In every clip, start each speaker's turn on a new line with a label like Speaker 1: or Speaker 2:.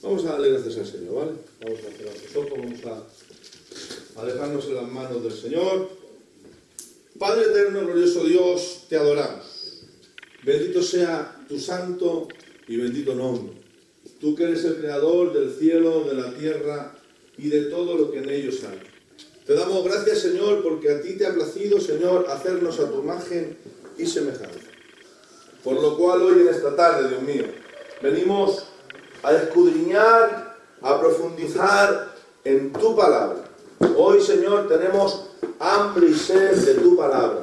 Speaker 1: Vamos a darle gracias al Señor, ¿vale? Vamos a cerrar los ojos, vamos a dejarnos en las manos del Señor. Padre eterno, glorioso Dios, te adoramos. Bendito sea tu santo y bendito nombre. Tú que eres el creador del cielo, de la tierra y de todo lo que en ellos hay. Te damos gracias, Señor, porque a ti te ha placido, Señor, hacernos a tu imagen y semejanza. Por lo cual hoy en esta tarde, Dios mío, venimos a escudriñar, a profundizar en tu palabra. Hoy, Señor, tenemos hambre y sed de tu palabra.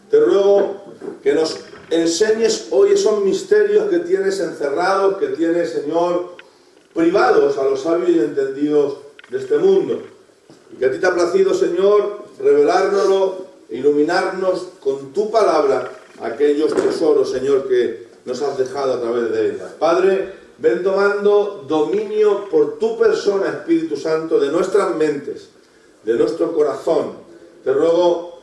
Speaker 1: Te ruego que nos enseñes hoy esos misterios que tienes encerrados, que tienes, Señor, privados a los sabios y entendidos de este mundo. Y que a ti te ha placido, Señor, revelárnoslo, iluminarnos con tu palabra aquellos tesoros, Señor, que nos has dejado a través de ella. Padre, ven tomando dominio por tu persona, Espíritu Santo, de nuestras mentes, de nuestro corazón. Te ruego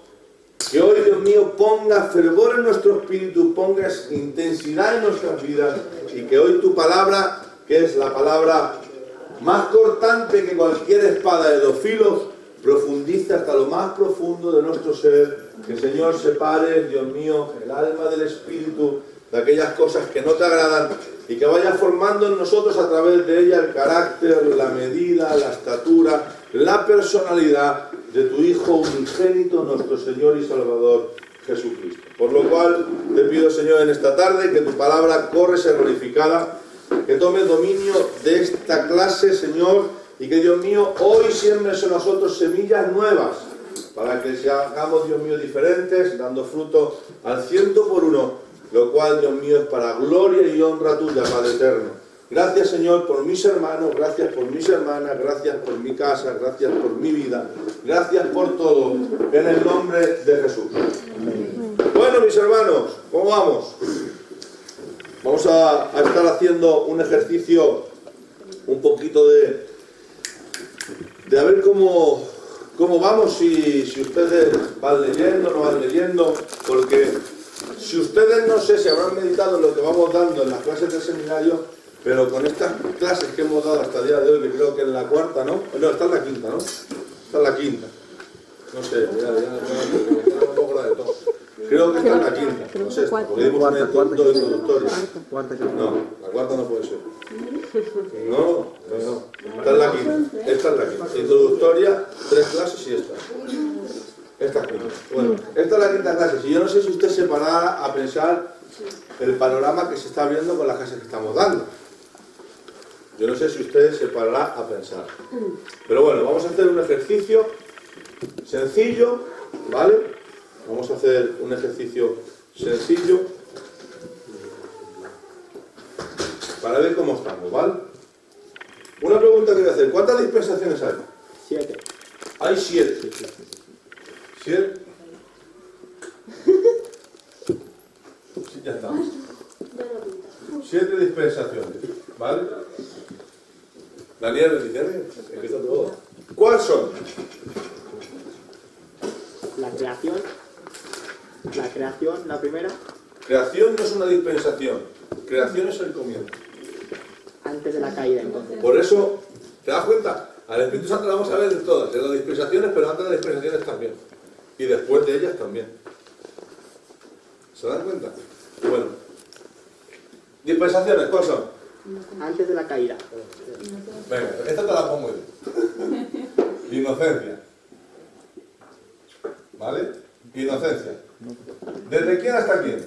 Speaker 1: que hoy, Dios mío, pongas fervor en nuestro espíritu, pongas intensidad en nuestras vidas y que hoy tu palabra, que es la palabra más cortante que cualquier espada de 2 filos, profundice hasta lo más profundo de nuestro ser. Que, Señor, separe, Dios mío, el alma del espíritu de aquellas cosas que no te agradan y que vaya formando en nosotros a través de ella el carácter, la medida, la estatura, la personalidad de tu Hijo unigénito, nuestro Señor y Salvador Jesucristo. Por lo cual te pido, Señor, en esta tarde que tu palabra corre ser glorificada, que tome dominio de esta clase, Señor, y que, Dios mío, hoy siembres en nosotros semillas nuevas para que seamos, Dios mío, diferentes, dando fruto al 100 por 1, lo cual, Dios mío, es para gloria y honra tuya, Padre eterno. Gracias, Señor, por mis hermanos, gracias por mis hermanas, gracias por mi casa, gracias por mi vida, gracias por todo, en el nombre de Jesús. Bueno, mis hermanos, ¿cómo vamos? Vamos a estar haciendo un ejercicio un poquito de a ver cómo vamos, si ustedes van leyendo, no van leyendo, porque si ustedes no sé si habrán meditado en lo que vamos dando en las clases del seminario, pero con estas clases que hemos dado hasta el día de hoy, que creo que en la cuarta, ¿no? No, está en la quinta, ¿no? Está en la quinta. No sé, ya un poco la de todo. Creo que está en la quinta, no sé, porque dimos un introductorio. No, la cuarta no puede ser. No, está en la quinta, esta es la quinta. Introductoria, 3 clases y esta. Esta es quinta. Bueno, esta es la quinta clase. Y yo no sé si usted se parará a pensar el panorama que se está abriendo con las clases que estamos dando. Yo no sé si usted se parará a pensar. Pero bueno, vamos a hacer un ejercicio sencillo, ¿vale? Vamos a hacer un ejercicio sencillo para ver cómo estamos, ¿vale? Una pregunta que voy a hacer. ¿Cuántas dispensaciones hay?
Speaker 2: 7.
Speaker 1: Hay 7. ¿7? Sí, ya estamos. 7 dispensaciones, ¿vale? Daniel, empieza todo. ¿Cuáles son?
Speaker 2: La creación, la primera.
Speaker 1: Creación no es una dispensación. Creación es el comienzo.
Speaker 2: Antes de la caída, entonces.
Speaker 1: Por eso, ¿te das cuenta? Al Espíritu Santo lo vamos a ver en todas, en las dispensaciones, pero antes de las dispensaciones también. Y después de ellas también. ¿Se dan cuenta? Bueno. ¿Dispensaciones cuáles son?
Speaker 2: Antes de la caída.
Speaker 1: Venga, esta te la pongo yo. Inocencia. ¿Vale? Inocencia. ¿Desde quién hasta quién?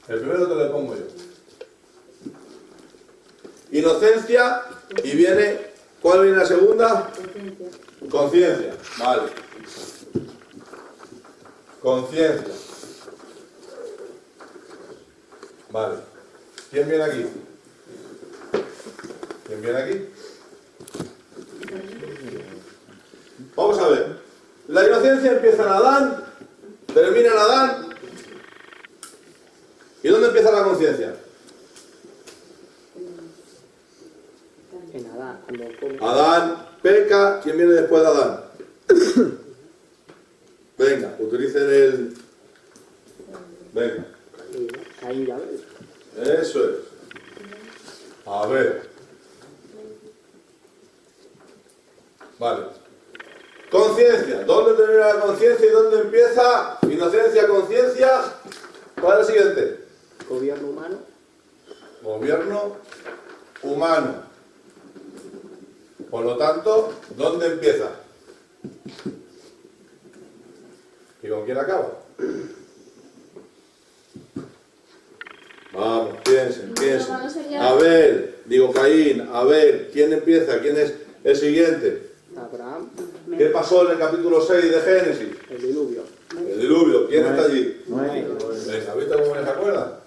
Speaker 1: El primero te lo pongo yo. Inocencia, y viene, ¿cuál viene la segunda? Conciencia. Vale. Conciencia. Vale. ¿Quién viene aquí? ¿Quién viene aquí? Vamos a ver. La inocencia empieza en Adán, termina en Adán. ¿Y dónde empieza la conciencia?
Speaker 2: En Adán.
Speaker 1: Adán peca. ¿Quién viene después de Adán? Venga, utilicen el... Venga.
Speaker 2: Caída.
Speaker 1: Eso es. A ver. Vale. Conciencia. ¿Dónde termina la conciencia y dónde empieza? Inocencia, conciencia. ¿Cuál es el siguiente?
Speaker 2: Gobierno humano.
Speaker 1: Gobierno humano. Por lo tanto, ¿dónde empieza? ¿Y con quién acaba? Vamos, piensen, piensen. Abel, digo Caín, Abel, ¿quién empieza? ¿Quién es el siguiente?
Speaker 2: Abraham.
Speaker 1: ¿Qué pasó en el capítulo 6 de Génesis?
Speaker 2: El diluvio.
Speaker 1: El diluvio, ¿quién está allí?
Speaker 2: Noé.
Speaker 1: ¿Has visto cómo se acuerda?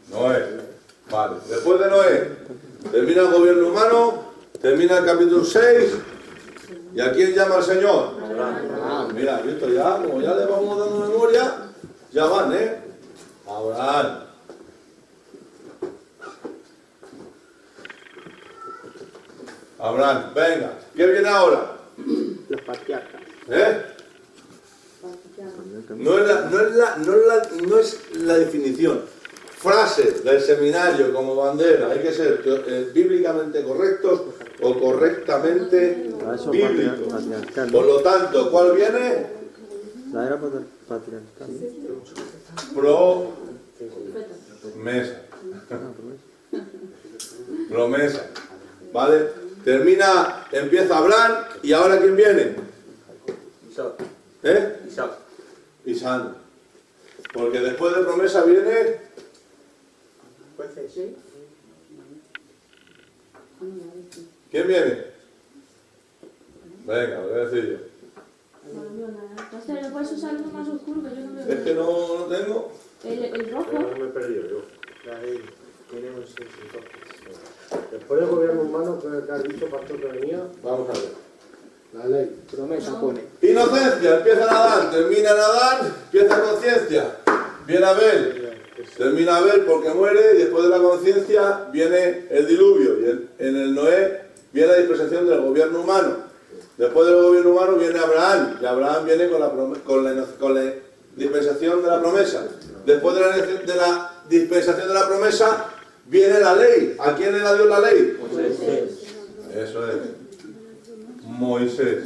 Speaker 1: Noé. Vale, después de Noé, termina el gobierno humano, termina el capítulo 6, ¿y a quién llama el Señor?
Speaker 2: Abraham.
Speaker 1: Mira, visto ya, como ya le vamos dando memoria, ya van, Abraham. Abraham, venga, ¿qué viene ahora?
Speaker 2: Los patriarcas.
Speaker 1: No es la definición. Frases del seminario como bandera, hay que ser bíblicamente correctos o correctamente bíblicos. Por lo tanto, ¿cuál viene?
Speaker 3: La era patriarcal.
Speaker 1: Promesa. Promesa. ¿Vale? Termina, empieza Abraham y ahora ¿quién viene?
Speaker 4: Isaac.
Speaker 1: Isaac. Porque después de promesa viene ¿quién viene? Venga, lo voy a decir yo.
Speaker 5: ¿Le puedes usar uno más oscuro que yo no veo?
Speaker 1: Es que no tengo.
Speaker 5: El rojo.
Speaker 4: Me he perdido yo. Después del gobierno humano, que has dicho, pastor, que venía,
Speaker 1: Vamos a ver.
Speaker 4: la ley.
Speaker 2: Promesa pone.
Speaker 1: Inocencia, empieza Adán, termina Adán, empieza conciencia. Viene Abel, termina Abel porque muere y después de la conciencia viene el diluvio. Y en el Noé viene la dispensación del gobierno humano. Después del gobierno humano viene Abraham y Abraham viene con la dispensación de la promesa. Después de la dispensación de la promesa viene la ley. ¿A quién le da Dios la ley?
Speaker 2: Moisés.
Speaker 1: Eso es. Moisés.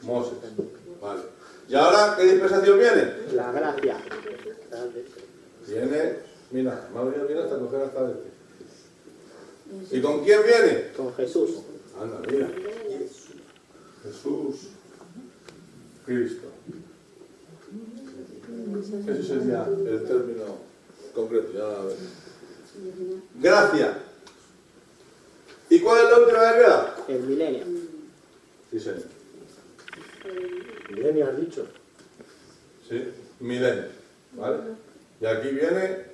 Speaker 1: Moses. Vale. ¿Y ahora qué dispensación viene?
Speaker 2: La gracia.
Speaker 1: Viene, mira, mira hasta coger hasta este. ¿Y con quién viene?
Speaker 2: Con Jesús.
Speaker 1: Anda, mira. Jesús Cristo. Ese sería el término concreto, ya a ver. Gracia. ¿Y cuál es la última que queda?
Speaker 2: El milenio.
Speaker 1: Sí, señor.
Speaker 4: Milenio has dicho.
Speaker 1: Sí, milenio. ¿Vale? Y aquí viene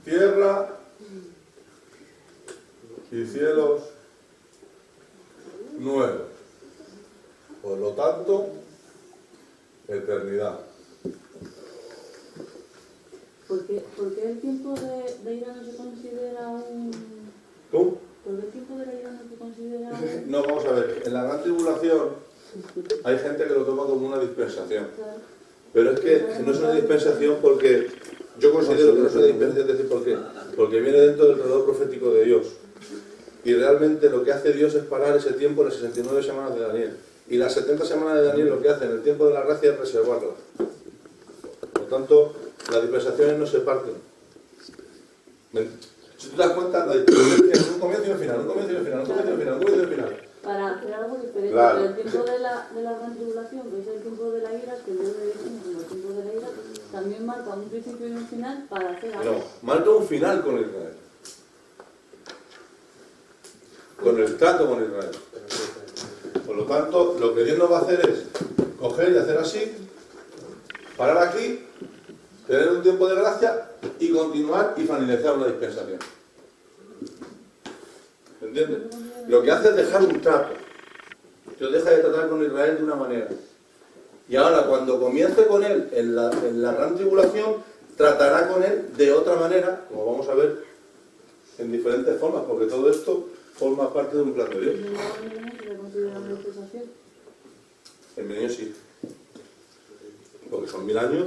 Speaker 1: tierra y cielos nuevos. Por lo tanto, eternidad.
Speaker 5: ¿Por qué el tiempo de ira no se considera un...?
Speaker 1: ¿Tú?
Speaker 5: ¿Por qué el tiempo de la ira no se considera un...?
Speaker 1: No, vamos a ver. En la gran tribulación hay gente que lo toma como una dispensación. Pero es que no es una dispensación porque yo considero que no es una dispensación, decir por qué. Porque viene dentro del reloj profético de Dios. Y realmente lo que hace Dios es parar ese tiempo en las 69 semanas de Daniel. Y las 70 semanas de Daniel lo que hace en el tiempo de la gracia es reservarla. Por lo tanto, las dispensaciones no se parten. Si tú te das cuenta, la dispensación es un comienzo y un final, un comienzo y un final, un comienzo y un final, un comienzo y un final.
Speaker 5: Para hacer algo diferente.
Speaker 1: Claro.
Speaker 5: Pero el tiempo de la gran tribulación, que es el tiempo de la ira, que yo le decimos como el tiempo de la ira, también marca un principio y un final para hacer algo.
Speaker 1: No, marca un final con Israel. Con el trato con Israel. Por lo tanto, lo que Dios nos va a hacer es coger y hacer así, parar aquí, tener un tiempo de gracia y continuar y finalizar una dispensación. ¿Entiendes? Lo que hace es dejar un trato. Dios deja de tratar con Israel de una manera. Y ahora, cuando comience con él en la gran tribulación, tratará con él de otra manera, como vamos a ver, en diferentes formas, porque todo esto forma parte de un plan de Dios. El milenio sí. Porque son 1000 años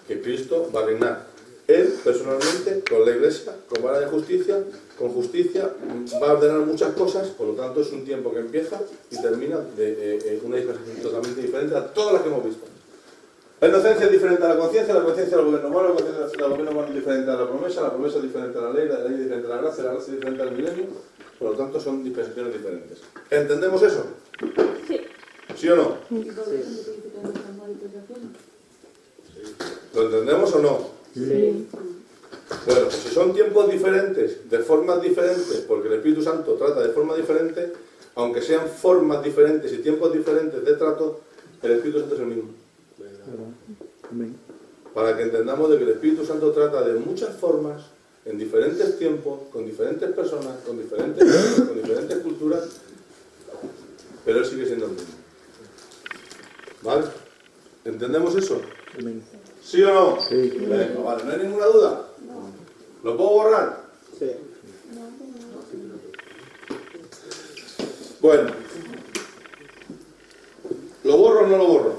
Speaker 1: que Cristo va a reinar. Él, personalmente, con la Iglesia, con vara de justicia, con justicia, va a ordenar muchas cosas, por lo tanto es un tiempo que empieza y termina de una dispensación totalmente diferente a todas las que hemos visto. La inocencia es diferente a la conciencia al gobierno humano, la conciencia al gobierno humano es diferente a la promesa es diferente a la ley es diferente a la gracia es diferente al milenio, por lo tanto son dispensaciones diferentes. ¿Entendemos eso?
Speaker 5: Sí.
Speaker 1: ¿Sí o no?
Speaker 5: ¿Y por qué se significan estas manifestaciones?
Speaker 1: ¿Lo entendemos o no?
Speaker 5: Sí.
Speaker 1: Bueno, pues si son tiempos diferentes, de formas diferentes, porque el Espíritu Santo trata de forma diferente, aunque sean formas diferentes y tiempos diferentes de trato, el Espíritu Santo es el mismo.
Speaker 3: Amén.
Speaker 1: Para que entendamos de que el Espíritu Santo trata de muchas formas, en diferentes tiempos, con diferentes personas, con diferentes culturas, pero Él sigue siendo el mismo. ¿Vale? ¿Entendemos eso?
Speaker 3: Amén.
Speaker 1: ¿Sí o no?
Speaker 3: Sí.
Speaker 1: Venga, vale, ¿no hay ninguna duda? ¿Lo puedo borrar?
Speaker 2: Sí.
Speaker 1: Bueno. ¿Lo borro o no lo borro?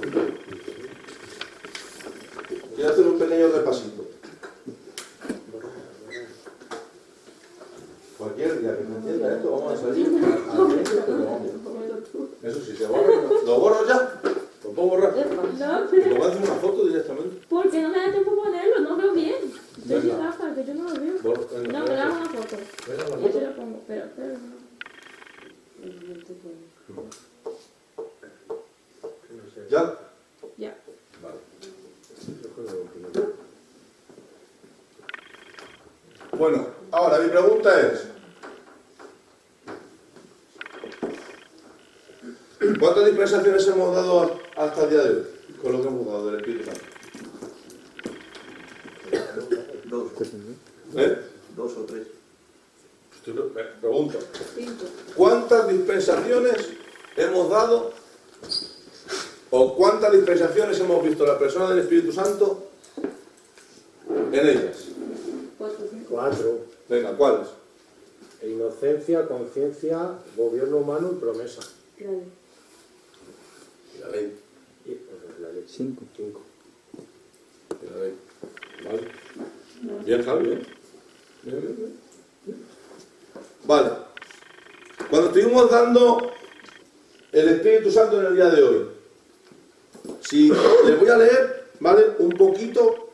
Speaker 1: Quiero hacer un pequeño repasito. Cualquier día que no entienda esto, vamos a salir pero vamos. Eso sí, se borra. ¿Lo borro ya? ¿Lo puedo borrar?
Speaker 6: No,
Speaker 1: ¿Y lo voy a hacer una foto directamente?
Speaker 6: porque no me da tiempo ponerlo, no veo bien. Yo
Speaker 1: Venga.
Speaker 6: soy gafa, que yo no lo veo.
Speaker 1: Venga,
Speaker 6: No, me da una foto.
Speaker 1: venga, la
Speaker 6: Yo
Speaker 1: foto.
Speaker 6: se lo pongo, pero no.
Speaker 1: ¿Ya?
Speaker 6: Ya.
Speaker 1: Vale. Bueno, ahora mi pregunta es: ¿cuántas dispensaciones hemos dado hasta el día de hoy con lo que hemos dado del Espíritu Santo? ¿Eh?
Speaker 7: 2 o 3.
Speaker 1: Pregunto:
Speaker 5: 5.
Speaker 1: ¿cuántas dispensaciones hemos dado o cuántas dispensaciones hemos visto la persona del Espíritu Santo en ellas?
Speaker 5: 4, 5.
Speaker 4: 4.
Speaker 1: Venga, ¿cuáles?
Speaker 4: Inocencia, conciencia, gobierno humano y promesa.
Speaker 5: Claro.
Speaker 1: Y la ley.
Speaker 4: Y pues, la ley.
Speaker 3: 5.
Speaker 4: 5.
Speaker 1: Y la ley. ¿Vale? Bien, Javi, bien. Bien. Vale. Cuando estuvimos dando el Espíritu Santo en el día de hoy, si les voy a leer, ¿vale? Un poquito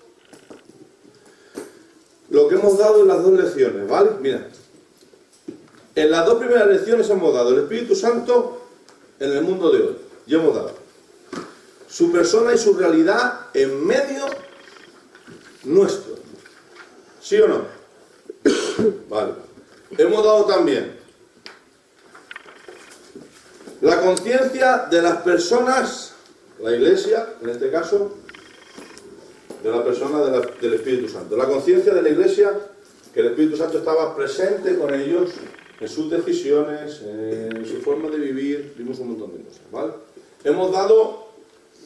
Speaker 1: lo que hemos dado en las dos lecciones, ¿vale? Mira. En las dos primeras lecciones hemos dado el Espíritu Santo en el mundo de hoy. Y hemos dado su persona y su realidad en medio nuestro. ¿Sí o no? Vale. Hemos dado también la conciencia de las personas, la Iglesia, en este caso, de la persona del Espíritu Santo. La conciencia de la Iglesia, que el Espíritu Santo estaba presente con ellos en sus decisiones, en su forma de vivir, vimos un montón de cosas, ¿vale? Hemos dado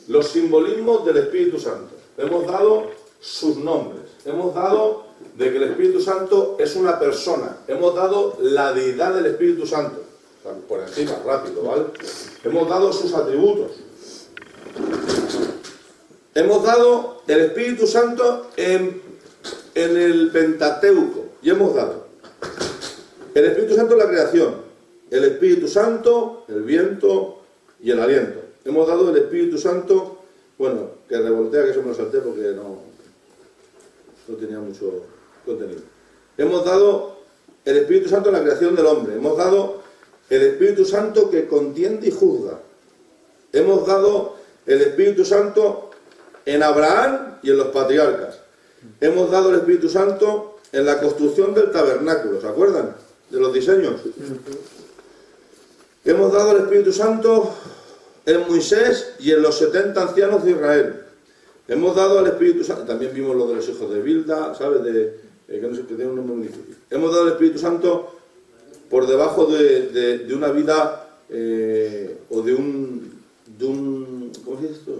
Speaker 1: los simbolismos del Espíritu Santo, hemos dado sus nombres, hemos dado de que el Espíritu Santo es una persona, hemos dado la deidad del Espíritu Santo, o sea, por encima, rápido, ¿vale? Hemos dado sus atributos, hemos dado el Espíritu Santo en el Pentateuco, y hemos dado el Espíritu Santo en la creación, el Espíritu Santo, el viento y el aliento. Hemos dado el Espíritu Santo, bueno, que revoltea, que eso me lo salté porque no tenía mucho contenido. Hemos dado el Espíritu Santo en la creación del hombre. Hemos dado el Espíritu Santo que contiende y juzga. Hemos dado el Espíritu Santo en Abraham y en los patriarcas. Hemos dado el Espíritu Santo en la construcción del tabernáculo, ¿se acuerdan? De los diseños. Hemos dado el Espíritu Santo en Moisés y en los 70 ancianos de Israel. Hemos dado al Espíritu Santo, también vimos lo de los hijos de Bilda, ¿sabes? Que no sé, que tiene un nombre muy difícil. Hemos dado al Espíritu Santo por debajo de una vida o de un ¿cómo se dice esto?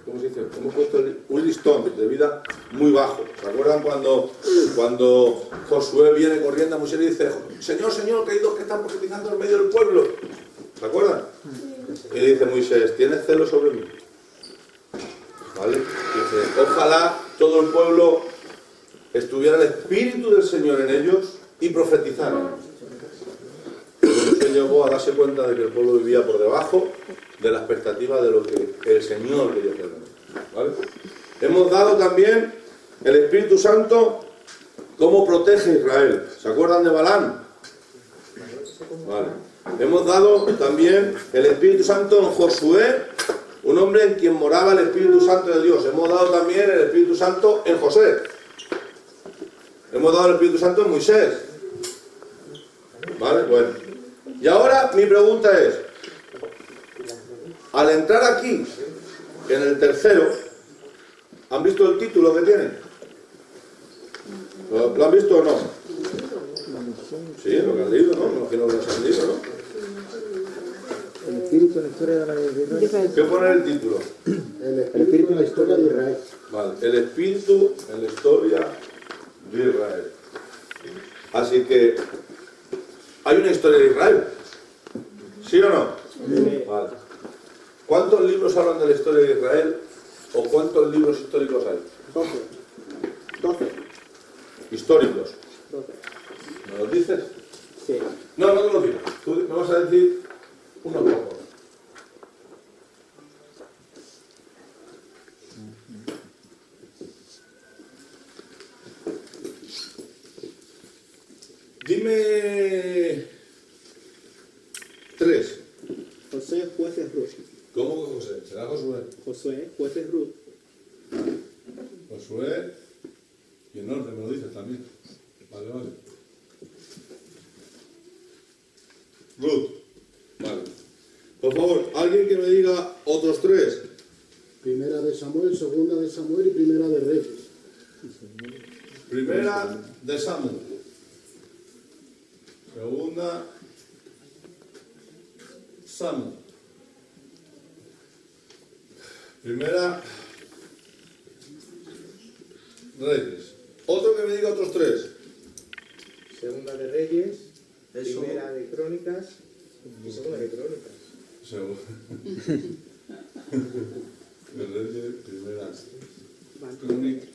Speaker 1: ¿Cómo se dice? Hemos puesto un listón de vida muy bajo. ¿Se acuerdan cuando Josué viene corriendo a Moisés y dice: Señor, Señor, que hay dos que están profetizando en medio del pueblo? ¿Se acuerdan? Y dice Moisés: ¿tienes celo sobre mí? ¿Vale? Dice: ojalá todo el pueblo estuviera el Espíritu del Señor en ellos y profetizaran. Se llegó a darse cuenta de que el pueblo vivía por debajo de la expectativa de lo que el Señor quería hacer. ¿Vale? Hemos dado también el Espíritu Santo cómo protege a Israel. ¿Se acuerdan de Balán? Vale. Hemos dado también el Espíritu Santo en Josué, un hombre en quien moraba el Espíritu Santo de Dios. Hemos dado también el Espíritu Santo en José. Hemos dado el Espíritu Santo en Moisés. ¿Vale? Bueno. Y ahora mi pregunta es, al entrar aquí, en el tercero, ¿han visto el título que tiene? ¿Lo han visto o no? Sí, lo que han leído, ¿no? Lo que no lo han leído, ¿no?
Speaker 3: El espíritu en la historia de la Israel.
Speaker 1: ¿Qué pone el título?
Speaker 4: El espíritu en la historia de Israel.
Speaker 1: Vale, el espíritu en la historia de Israel. Así que, ¿hay una historia de Israel? ¿Sí o no?
Speaker 2: Sí.
Speaker 1: Vale. ¿Cuántos libros hablan de la historia de Israel? ¿O cuántos libros históricos hay?
Speaker 2: 12.
Speaker 1: Históricos.
Speaker 2: 12.
Speaker 1: ¿Me los dices?
Speaker 2: Sí.
Speaker 1: No, no te los digas. Tú me vas a decir unos pocos. Dime 3.
Speaker 2: José, jueces, Ruth.
Speaker 1: ¿Cómo que José? ¿Será Josué?
Speaker 2: Josué, jueces, Ruth.
Speaker 1: Josué y en orden me lo dices también. Vale, vale. Ruth. Vale. Por favor, alguien que me diga otros 3.
Speaker 4: Primera de Samuel, segunda de Samuel y primera de Reyes.
Speaker 1: Primera de Samuel. Segunda Samuel. Primera Reyes. Otro que me diga otros 3.
Speaker 7: Segunda de Reyes,
Speaker 1: Eso.
Speaker 7: primera de Crónicas y segunda de Crónicas.
Speaker 1: Segunda. De Reyes, primera Crónica.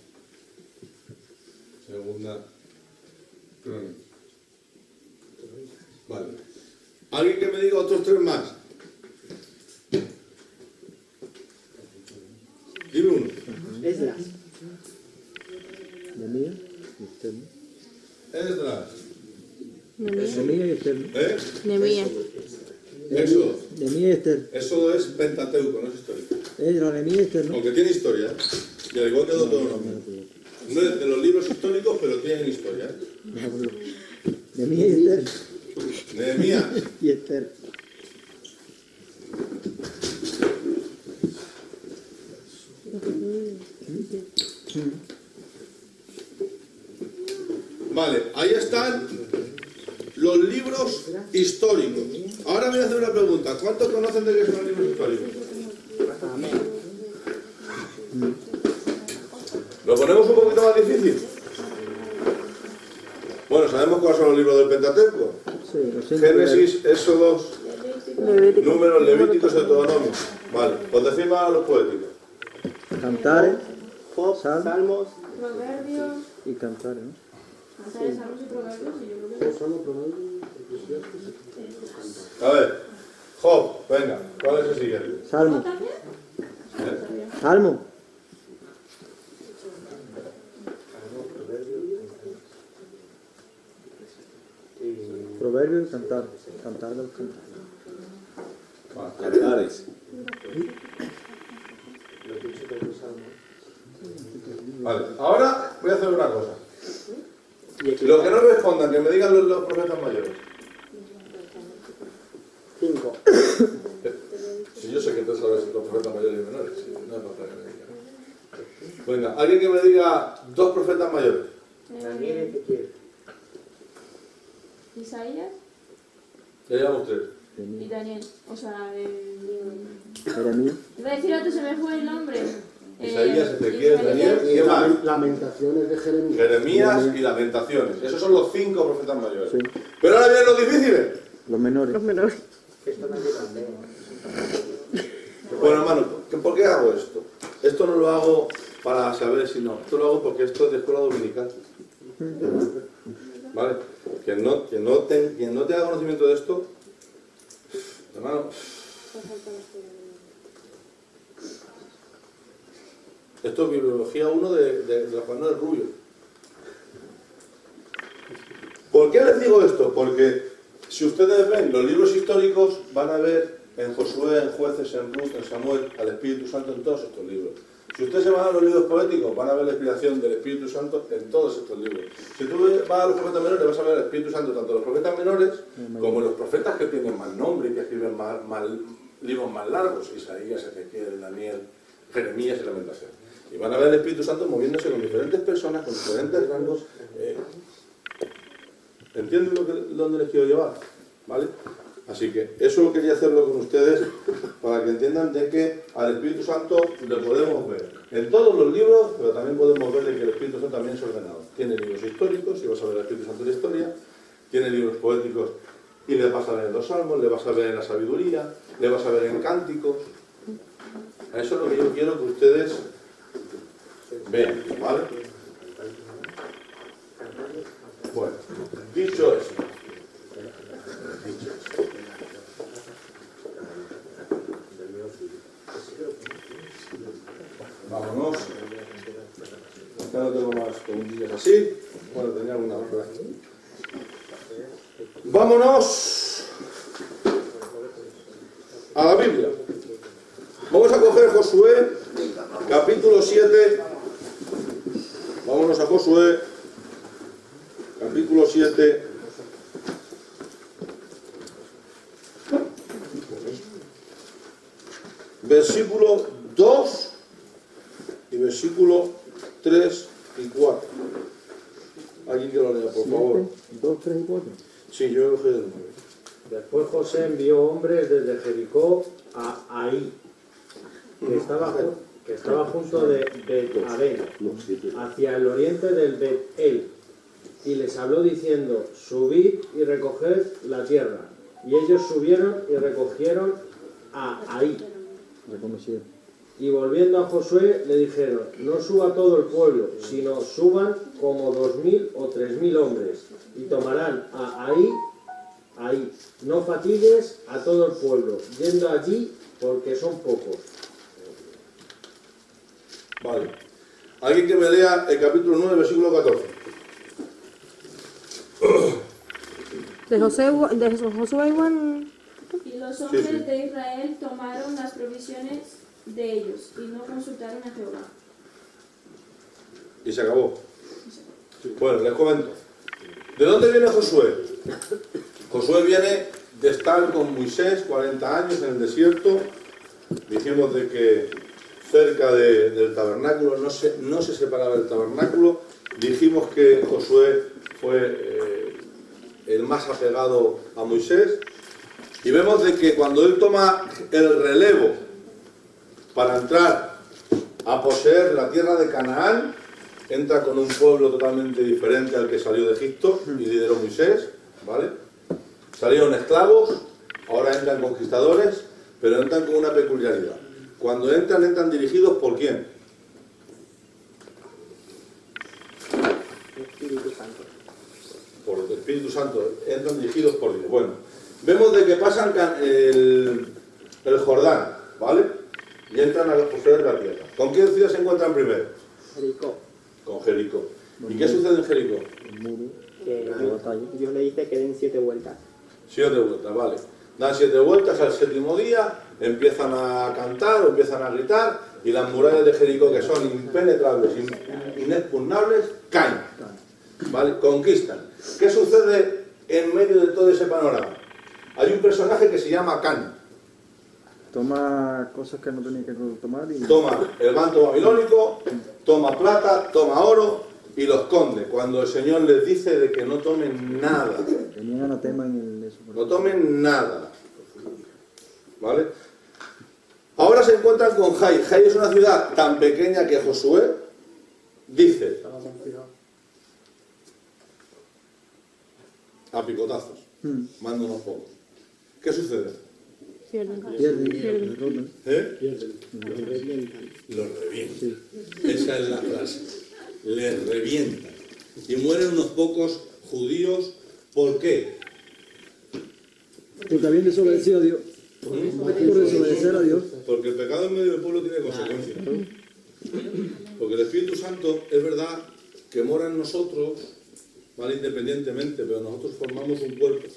Speaker 1: Segunda Crónica. Vale. ¿Alguien que me diga otros 3 más? Dime uno.
Speaker 2: Esdras.
Speaker 3: Nehemías y Esther.
Speaker 1: Esdras.
Speaker 3: Nehemías y Esther.
Speaker 1: ¿Eh?
Speaker 6: Nehemías.
Speaker 1: Éxodo.
Speaker 3: Nehemías y Esther.
Speaker 1: Éxodo es Pentateuco, no es histórico.
Speaker 3: Esdras, Nehemías y Esther, ¿no?
Speaker 1: Aunque tiene historia, ¿eh? Y al igual que Deuteronomio. No es de los libros históricos, pero tienen historia, ¿eh?
Speaker 3: Nehemías y Esther.
Speaker 1: Nehemías.
Speaker 3: Y Esther.
Speaker 1: Vale, ahí están los libros históricos. Ahora voy a hacer una pregunta. ¿Cuántos conocen de qué son los libros históricos?
Speaker 2: Amén.
Speaker 1: ¿Lo ponemos un poquito más difícil? Bueno, sabemos cuáles son los libros del Pentateuco.
Speaker 3: Sí, lo sé.
Speaker 1: Génesis, Éxodos, Números, Levíticos y Deuteronomio. Vale, pues decimos a los poéticos.
Speaker 3: Cantares
Speaker 2: Job,
Speaker 3: Sal-
Speaker 2: Salmos.
Speaker 6: Proverbios.
Speaker 3: y cantares, ¿no?
Speaker 6: Cantares, Salmos y Proverbios. Y yo creo que
Speaker 4: Salmo, Proverbios, Eclesiastes.
Speaker 1: A ver, Job, venga, ¿cuál es el siguiente?
Speaker 3: Salmo.
Speaker 6: también.
Speaker 1: ¿Eh?
Speaker 3: Salmo. Proverbios y cantar. Cantar de los cantares.
Speaker 1: Cantares. Vale, ahora voy a hacer una cosa. Los que no respondan, que me digan los profetas mayores.
Speaker 2: 5.
Speaker 1: Si yo sé que tú sabes los profetas mayores y menores, sí, no es falta que me digan. Venga, alguien que me diga 2 profetas mayores.
Speaker 7: Daniel y Ezequiel.
Speaker 6: Isaías
Speaker 1: Ya llevamos 3.
Speaker 6: y Daniel. O sea,
Speaker 3: Jeremías.
Speaker 6: iba a decir otro, se me fue el nombre.
Speaker 1: Isaías, Ezequiel, Daniel y
Speaker 4: Y
Speaker 1: ¿qué más?
Speaker 4: Lamentaciones de Jeremías.
Speaker 1: Jeremías y Lamentaciones. Esos son los 5 profetas mayores.
Speaker 3: Sí.
Speaker 1: Pero ahora vienen los difíciles.
Speaker 3: Los menores.
Speaker 7: Esto también también.
Speaker 1: Bueno, hermano, ¿por qué hago esto? Esto no lo hago para saber si no. Esto lo hago porque esto es de escuela dominical. ¿Vale? Quien no tenga conocimiento de esto, hermano, esto es bibliología 1 de la Juana del Rubio. ¿Por qué les digo esto? Porque si ustedes ven los libros históricos, van a ver en Josué, en Jueces, en Ruth, en Samuel, al Espíritu Santo en todos estos libros. Si ustedes se van a los libros poéticos, van a ver la inspiración del Espíritu Santo en todos estos libros. Si tú vas a los profetas menores, vas a ver el Espíritu Santo tanto en los profetas menores como en los profetas que tienen más nombre y que escriben libros más largos, Isaías, Ezequiel, Daniel, Jeremías y Lamentaciones. Y van a ver el Espíritu Santo moviéndose con diferentes personas, con diferentes rangos. ¿Entienden dónde les quiero llevar? ¿Vale? Así que eso quería hacerlo con ustedes para que entiendan de que al Espíritu Santo lo podemos ver en todos los libros, pero también podemos ver de que el Espíritu Santo también es ordenado. Tiene libros históricos y vas a ver el Espíritu Santo en la historia, tiene libros poéticos y le vas a ver en los salmos, le vas a ver en la sabiduría, le vas a ver en cánticos. Eso es lo que yo quiero que ustedes vean, ¿vale? Bueno, dicho esto, vámonos. Ya no tengo más preguntillas así. Bueno, tenía alguna otra. Vámonos a la Biblia. Vamos a coger Josué, capítulo 7. Vámonos a Josué, capítulo 7. Versículo 2 y versículo 3 y 4. Alguien que lo lea, por favor.
Speaker 3: 2, 3 y 4.
Speaker 1: Sí, yo lo del 9.
Speaker 4: Después José envió hombres desde Jericó a Ahí, que estaba junto de Bet-Aven, hacia el oriente del Bet-El, y les habló diciendo: subid y recoged la tierra. Y ellos subieron y recogieron a Ahí.
Speaker 3: Reconocido.
Speaker 4: Y volviendo a Josué le dijeron: no suba todo el pueblo, sino suban como 2000 o 3000 hombres, y tomarán a Ahí. No fatigues a todo el pueblo, yendo allí, porque son pocos.
Speaker 1: Vale. Alguien que me lea el capítulo 9, versículo 14.
Speaker 8: De Josué igual.
Speaker 6: Y los hombres
Speaker 1: Sí.
Speaker 6: de Israel tomaron las provisiones de ellos y no consultaron a Jehová.
Speaker 1: Y se acabó. Bueno, les comento. ¿De dónde viene Josué? Josué viene de estar con Moisés 40 años en el desierto. Dijimos de que cerca del tabernáculo no se separaba del tabernáculo. Dijimos que Josué fue el más apegado a Moisés. Y vemos de que cuando él toma el relevo para entrar a poseer la tierra de Canaán, entra con un pueblo totalmente diferente al que salió de Egipto y lideró Moisés, ¿vale? Salieron esclavos, ahora entran conquistadores, pero entran con una peculiaridad. Cuando entran dirigidos ¿por quién?
Speaker 2: Espíritu Santo.
Speaker 1: Por el Espíritu Santo, entran dirigidos por Dios. Bueno, vemos de que pasan el Jordán, ¿vale? Y entran a poseer la tierra. ¿Con qué ciudad se encuentran primero?
Speaker 2: Jericó.
Speaker 1: Con Jericó. ¿Y qué sucede en Jericó?
Speaker 3: El muro
Speaker 2: Que
Speaker 3: de batalla.
Speaker 2: Dios le dice que den 7 vueltas.
Speaker 1: 7 vueltas, vale. Dan 7 vueltas, al séptimo día empiezan a cantar o empiezan a gritar y las murallas de Jericó, que son impenetrables, inexpugnables, caen. ¿Vale? Conquistan. ¿Qué sucede en medio de todo ese panorama? Hay un personaje que se llama Acán.
Speaker 3: Toma cosas que no tenía que tomar y
Speaker 1: Toma el manto babilónico, toma plata, toma oro y lo esconde. Cuando el Señor les dice de que no tomen nada.
Speaker 3: tenían anatema en el eso.
Speaker 1: No tomen nada. ¿Vale? Ahora se encuentran con Jai. Jai es una ciudad tan pequeña que Josué dice a picotazos, manda unos pocos. ¿Qué sucede?
Speaker 8: Pierden.
Speaker 3: Pierden, derrotan.
Speaker 1: Los revientan. Esa es la frase. Les revientan. Y mueren unos pocos judíos. ¿Por qué?
Speaker 3: Porque habían desobedecido a Dios. Por desobedecer a Dios.
Speaker 1: Porque el pecado en medio del pueblo tiene consecuencias. Porque el Espíritu Santo es verdad que mora en nosotros, ¿vale? Independientemente, pero nosotros formamos un cuerpo.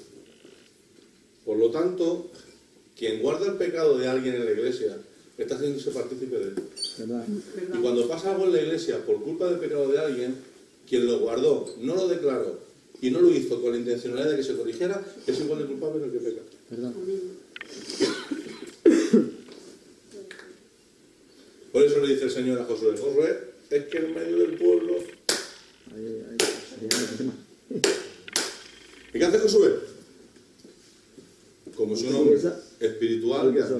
Speaker 1: Por lo tanto, quien guarda el pecado de alguien en la iglesia está haciéndose partícipe de él.
Speaker 3: ¿Verdad?
Speaker 1: Y cuando pasa algo en la iglesia por culpa del pecado de alguien, quien lo guardó, no lo declaró y no lo hizo con la intencionalidad de que se corrigiera, es igual de culpable que el que peca.
Speaker 3: ¿Verdad?
Speaker 1: Por eso le dice el Señor a Josué: Josué, es que en medio del pueblo... ¿Y qué hace Josué? Como es un hombre espiritual, ¿qué hace?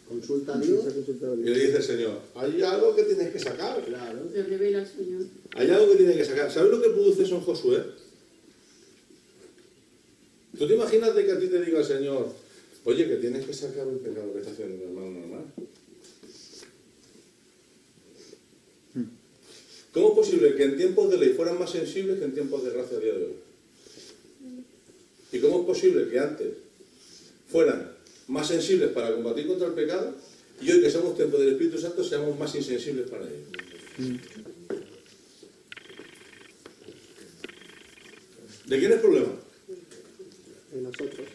Speaker 7: Consulta a Dios.
Speaker 1: Y le dice el Señor: hay algo que tienes que sacar.
Speaker 7: Claro.
Speaker 5: Se revela al Señor.
Speaker 1: Hay algo que tienes que sacar. ¿Sabes lo que produce eso en Josué? ¿Tú te imaginas de que a ti te diga el Señor: oye, que tienes que sacar un pecado que está haciendo el hermano normal? ¿Cómo es posible que en tiempos de ley fueran más sensibles que en tiempos de gracia a día de hoy? ¿Y cómo es posible que antes fueran más sensibles para combatir contra el pecado y hoy que somos templo del Espíritu Santo seamos más insensibles para ello? ¿De quién es el problema?
Speaker 2: De nosotros.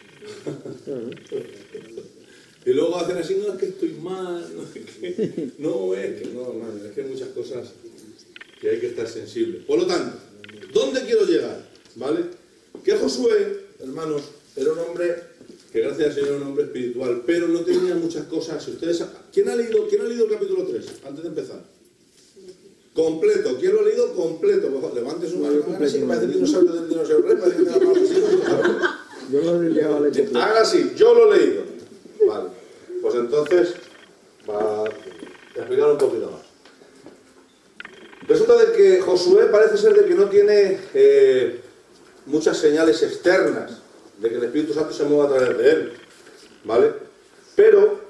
Speaker 1: Y luego hacen así: no, es que estoy mal, no es que... No, es que no, hermano, es que hay muchas cosas que hay que estar sensibles. Por lo tanto, ¿dónde quiero llegar? ¿Vale? Que Josué, hermanos, era un hombre que gracias al Señor era un hombre espiritual, pero no tenía muchas cosas. Si ustedes, ¿quién ha leído el capítulo 3? Antes de empezar. Completo. ¿Quién lo ha leído completo? Pues, levante su mano. Así que parece el dinosaurio del dinosaurio Rex, parece que te la mano así.
Speaker 3: Yo no he llegado a leer.
Speaker 1: Haga así, yo lo he leído. Vale. Pues entonces, para explicar un poquito más. Resulta de que Josué parece ser de que no tiene muchas señales externas de que el Espíritu Santo se mueva a través de él, ¿vale? Pero,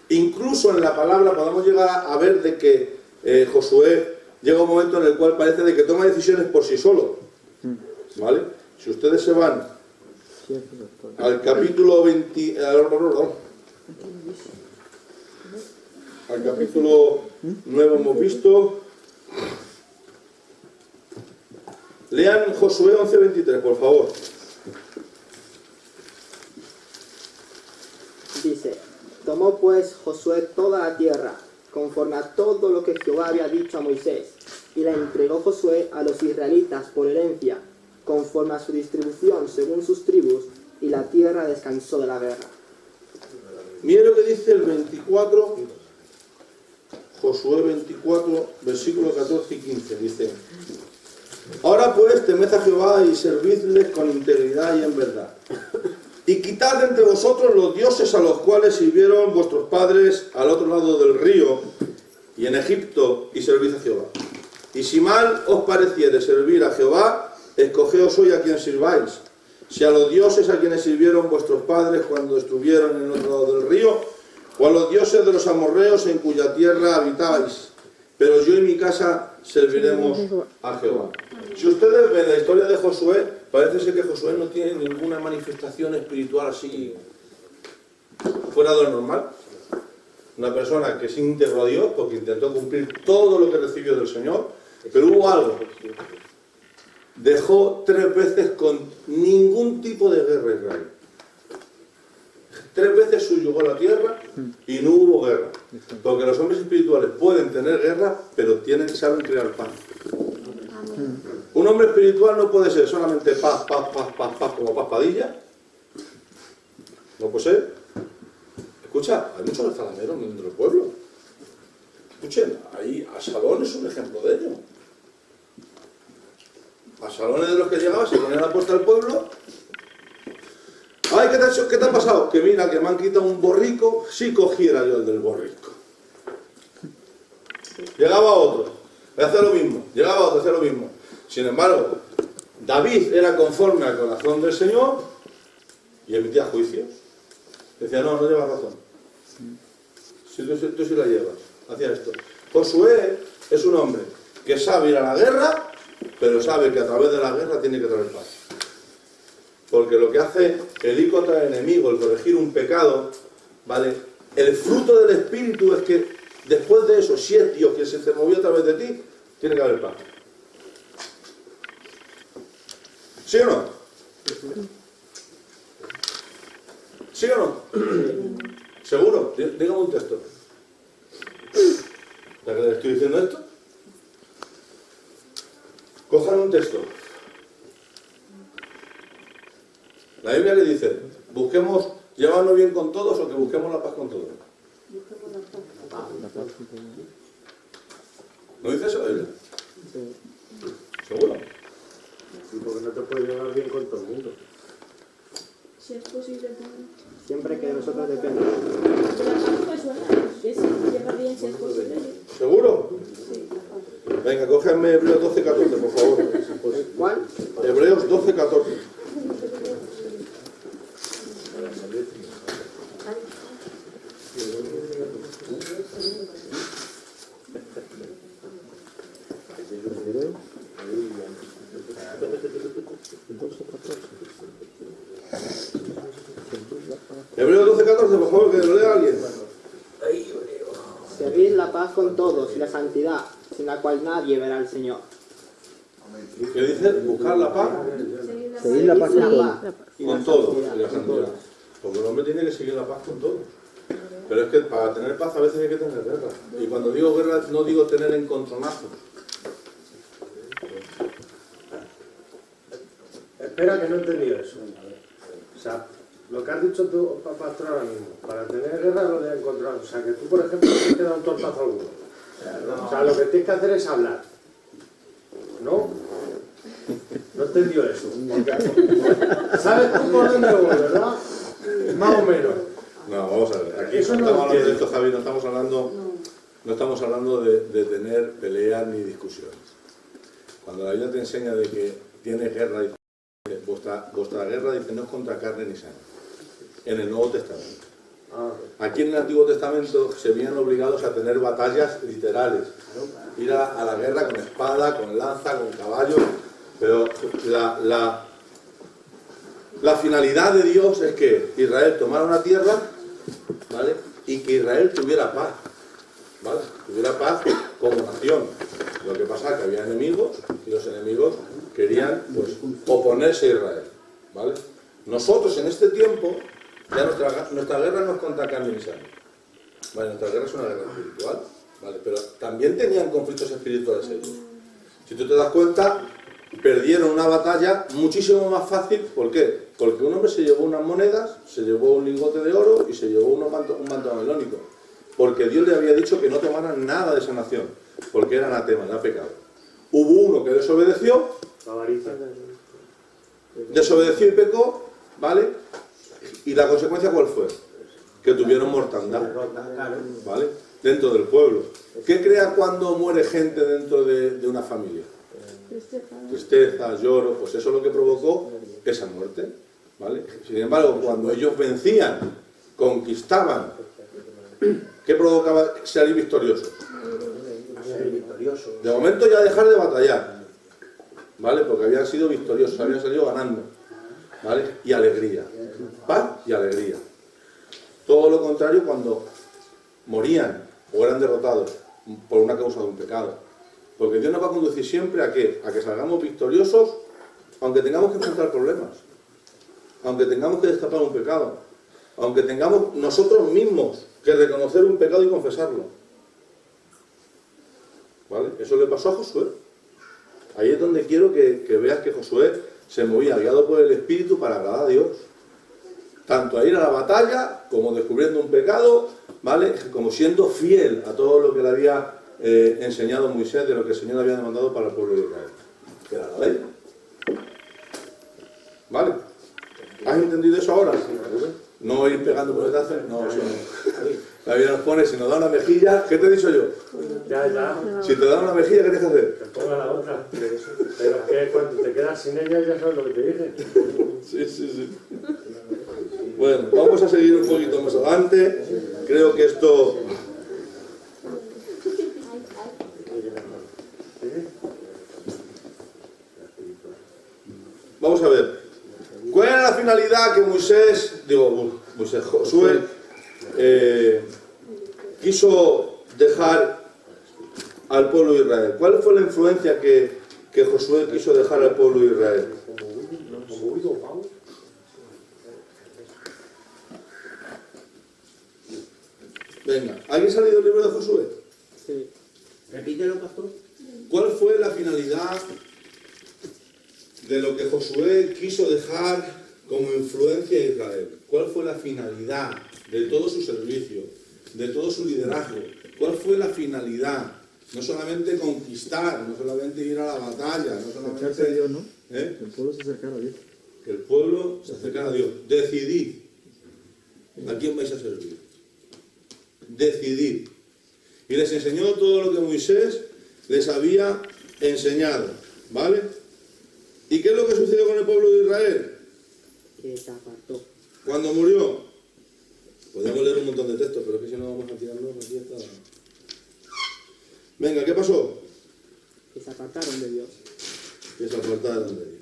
Speaker 1: incluso en la palabra podemos llegar a ver de que Josué llega a un momento en el cual parece de que toma decisiones por sí solo, ¿vale? Si ustedes se van al capítulo 20... Al capítulo 9 hemos visto. Lean Josué 11:23, por favor.
Speaker 2: Dice: tomó pues Josué toda la tierra, conforme a todo lo que Jehová había dicho a Moisés, y la entregó Josué a los israelitas por herencia, conforme a su distribución según sus tribus, y la tierra descansó de la guerra.
Speaker 1: Miren lo que dice el 24, Josué 24, versículos 14 y 15, dice: ahora pues temed a Jehová y servidle con integridad y en verdad, y quitad de entre vosotros los dioses a los cuales sirvieron vuestros padres al otro lado del río y en Egipto, y servid a Jehová. Y si mal os pareciere servir a Jehová, escogeos hoy a quien sirváis, si a los dioses a quienes sirvieron vuestros padres cuando estuvieron en el otro lado del río, o a los dioses de los amorreos en cuya tierra habitáis. Pero yo y mi casa serviremos a Jehová. Si ustedes ven la historia de Josué, parece ser que Josué no tiene ninguna manifestación espiritual así fuera de lo normal. Una persona que se integró a Dios porque intentó cumplir todo lo que recibió del Señor, pero hubo algo. Dejó 3 veces con ningún tipo de guerra a Israel. 3 veces subyugó la tierra y no hubo guerra. Porque los hombres espirituales pueden tener guerra, pero saben crear paz. Un hombre espiritual no puede ser solamente paz, como Paz Padilla. No puede ser. Escucha, hay muchos alzalameros dentro del pueblo. Escuchen, ahí Absalón es un ejemplo de ello. Absalón es de los que llegaba, se ponía a la puerta del pueblo. Ay, ¿qué te ha pasado? Que mira, que me han quitado un borrico, si cogiera yo el del borrico. Llegaba otro, hacía lo mismo. Llegaba otro, hacía lo mismo. Sin embargo, David era conforme al corazón del Señor y emitía juicios. Decía, no, no llevas razón. Si tú sí la llevas. Hacía esto. Josué es un hombre que sabe ir a la guerra, pero sabe que a través de la guerra tiene que traer paz. Porque lo que hace el ir contra el enemigo, el corregir un pecado, ¿vale? El fruto del Espíritu es que después de eso, si es Dios que se te movió a través de ti, tiene que haber paz. ¿Sí o no? ¿Sí o no? ¿Seguro? Dígame un texto. ¿Ya que le estoy diciendo esto? Cojan un texto. La Biblia le dice, busquemos llevarnos bien con todos o que busquemos la paz con todos. ¿No dice eso la Biblia? ¿Seguro?
Speaker 4: Sí, porque no te puedes llevar bien con todo el mundo.
Speaker 6: Si es posible también.
Speaker 2: Siempre que de nosotros dependa.
Speaker 6: De la paz me suena, que se lleva bien si es posible.
Speaker 1: ¿Seguro?
Speaker 6: Sí, la paz.
Speaker 1: Venga, cójanme Hebreos 12:14, por favor.
Speaker 2: ¿Cuál?
Speaker 1: Hebreos 12:14. Hebreos 12:14, por favor, que lo lea alguien.
Speaker 2: Servid la paz con todos y la santidad, sin la cual nadie verá al Señor.
Speaker 1: ¿Qué dice? Buscar la paz
Speaker 3: Seguir la paz con
Speaker 2: La
Speaker 3: todos.
Speaker 2: paz y
Speaker 1: con
Speaker 2: la
Speaker 1: todos.
Speaker 2: santidad.
Speaker 1: Y la santidad. Porque el hombre tiene que seguir la paz con todos. Pero es que para tener paz a veces hay que tener guerra. Y cuando digo guerra no digo tener encontronazos.
Speaker 4: Espera, que no he entendido eso. O sea, lo que has dicho tú, pastor, ahora mismo, para tener guerra lo de encontrar. O sea, que tú, por ejemplo, tienes que dar un tortazo a alguno. O sea, lo que tienes que hacer es hablar. ¿No? No he entendido eso. ¿Sabes tú por dónde voy, verdad? Más o menos.
Speaker 1: No, vamos a ver. Aquí
Speaker 4: Eso
Speaker 1: no
Speaker 4: no
Speaker 1: estamos
Speaker 4: lo
Speaker 1: hablando de
Speaker 4: entiendo.
Speaker 1: esto, Javi, no estamos hablando de tener peleas ni discusiones. Cuando la Biblia te enseña de que tienes guerra, dice, vuestra guerra dice no es contra carne ni sangre. En el Nuevo Testamento. Aquí en el Antiguo Testamento se veían obligados a tener batallas literales, ir a la guerra con espada, con lanza, con caballo, pero la finalidad de Dios es que Israel tomara una tierra, ¿vale? Y que Israel tuviera paz, ¿vale? Tuviera paz como nación. Lo que pasa es que había enemigos y los enemigos querían, pues, oponerse a Israel, ¿vale? Nosotros en este tiempo ya nuestra guerra no es contra carne ni sangre, ¿vale? Nuestra guerra es una guerra espiritual, ¿vale? Pero también tenían conflictos espirituales ellos. Si tú te das cuenta, perdieron una batalla muchísimo más fácil. ¿Por qué? Porque un hombre se llevó unas monedas, se llevó un lingote de oro y se llevó un manto babilónico. Porque Dios le había dicho que no tomaran nada de esa nación, porque era anatema, era pecado. Hubo uno que desobedeció, desobedeció y pecó, ¿vale? ¿Y la consecuencia cuál fue? Que tuvieron mortandad, ¿vale? Dentro del pueblo. ¿Qué crea cuando muere gente dentro de una familia? Tristeza, lloro, pues eso es lo que provocó esa muerte, ¿vale? Sin embargo, cuando ellos vencían, conquistaban, ¿qué provocaba salir victoriosos? De momento ya dejar de batallar, ¿vale? Porque habían sido victoriosos, habían salido ganando, ¿vale? Y alegría, paz y alegría. Todo lo contrario cuando morían o eran derrotados por una causa de un pecado. Porque Dios nos va a conducir siempre ¿a qué? A que salgamos victoriosos, aunque tengamos que enfrentar problemas, aunque tengamos que destapar un pecado, aunque tengamos nosotros mismos que reconocer un pecado y confesarlo. ¿Vale? Eso le pasó a Josué. Ahí es donde quiero que veas que Josué se movía guiado por el Espíritu para agradar a Dios. Tanto a ir a la batalla, como descubriendo un pecado, ¿vale? Como siendo fiel a todo lo que le había enseñado Moisés, de lo que el Señor había demandado para el pueblo de Israel. Que era la ley. ¿Vale? ¿Has entendido eso ahora? No ir pegando por detrás. No, eso no. La Biblia nos pone, si nos da una mejilla, ¿qué te he dicho yo?
Speaker 4: Ya.
Speaker 1: Si te da una mejilla, ¿qué tienes que hacer?
Speaker 4: Te ponga la otra. Pero es que cuando te quedas sin ella ya sabes lo que te dije.
Speaker 1: Sí. Bueno, vamos a seguir un poquito más adelante. Creo que esto... Vamos a ver. ¿Cuál era la finalidad que Josué quiso dejar al pueblo de Israel? ¿Cuál fue la influencia que Josué quiso dejar al pueblo de Israel? Venga, ¿alguien ha leído el libro de Josué?
Speaker 2: Sí.
Speaker 7: Repítelo, pastor.
Speaker 1: ¿Cuál fue la finalidad de lo que Josué quiso dejar como influencia a Israel? ¿Cuál fue la finalidad de todo su servicio, de todo su liderazgo? ¿Cuál fue la finalidad? No solamente conquistar, no solamente ir a la batalla, no solamente...
Speaker 3: Acercarse a Dios, ¿no?
Speaker 1: ¿Eh?
Speaker 3: Que el pueblo se acercara a Dios.
Speaker 1: Que el pueblo se acercara a Dios. Decidid a quién vais a servir. Decidid. Y les enseñó todo lo que Moisés les había enseñado. ¿Vale? ¿Y qué es lo que sucedió con el pueblo de Israel?
Speaker 2: Que se apartó.
Speaker 1: Cuando murió. Podríamos leer un montón de textos, pero es que si no vamos a tirarlo aquí hasta... Venga, ¿qué pasó?
Speaker 2: Que se apartaron de Dios.
Speaker 1: Que se apartaron de Dios.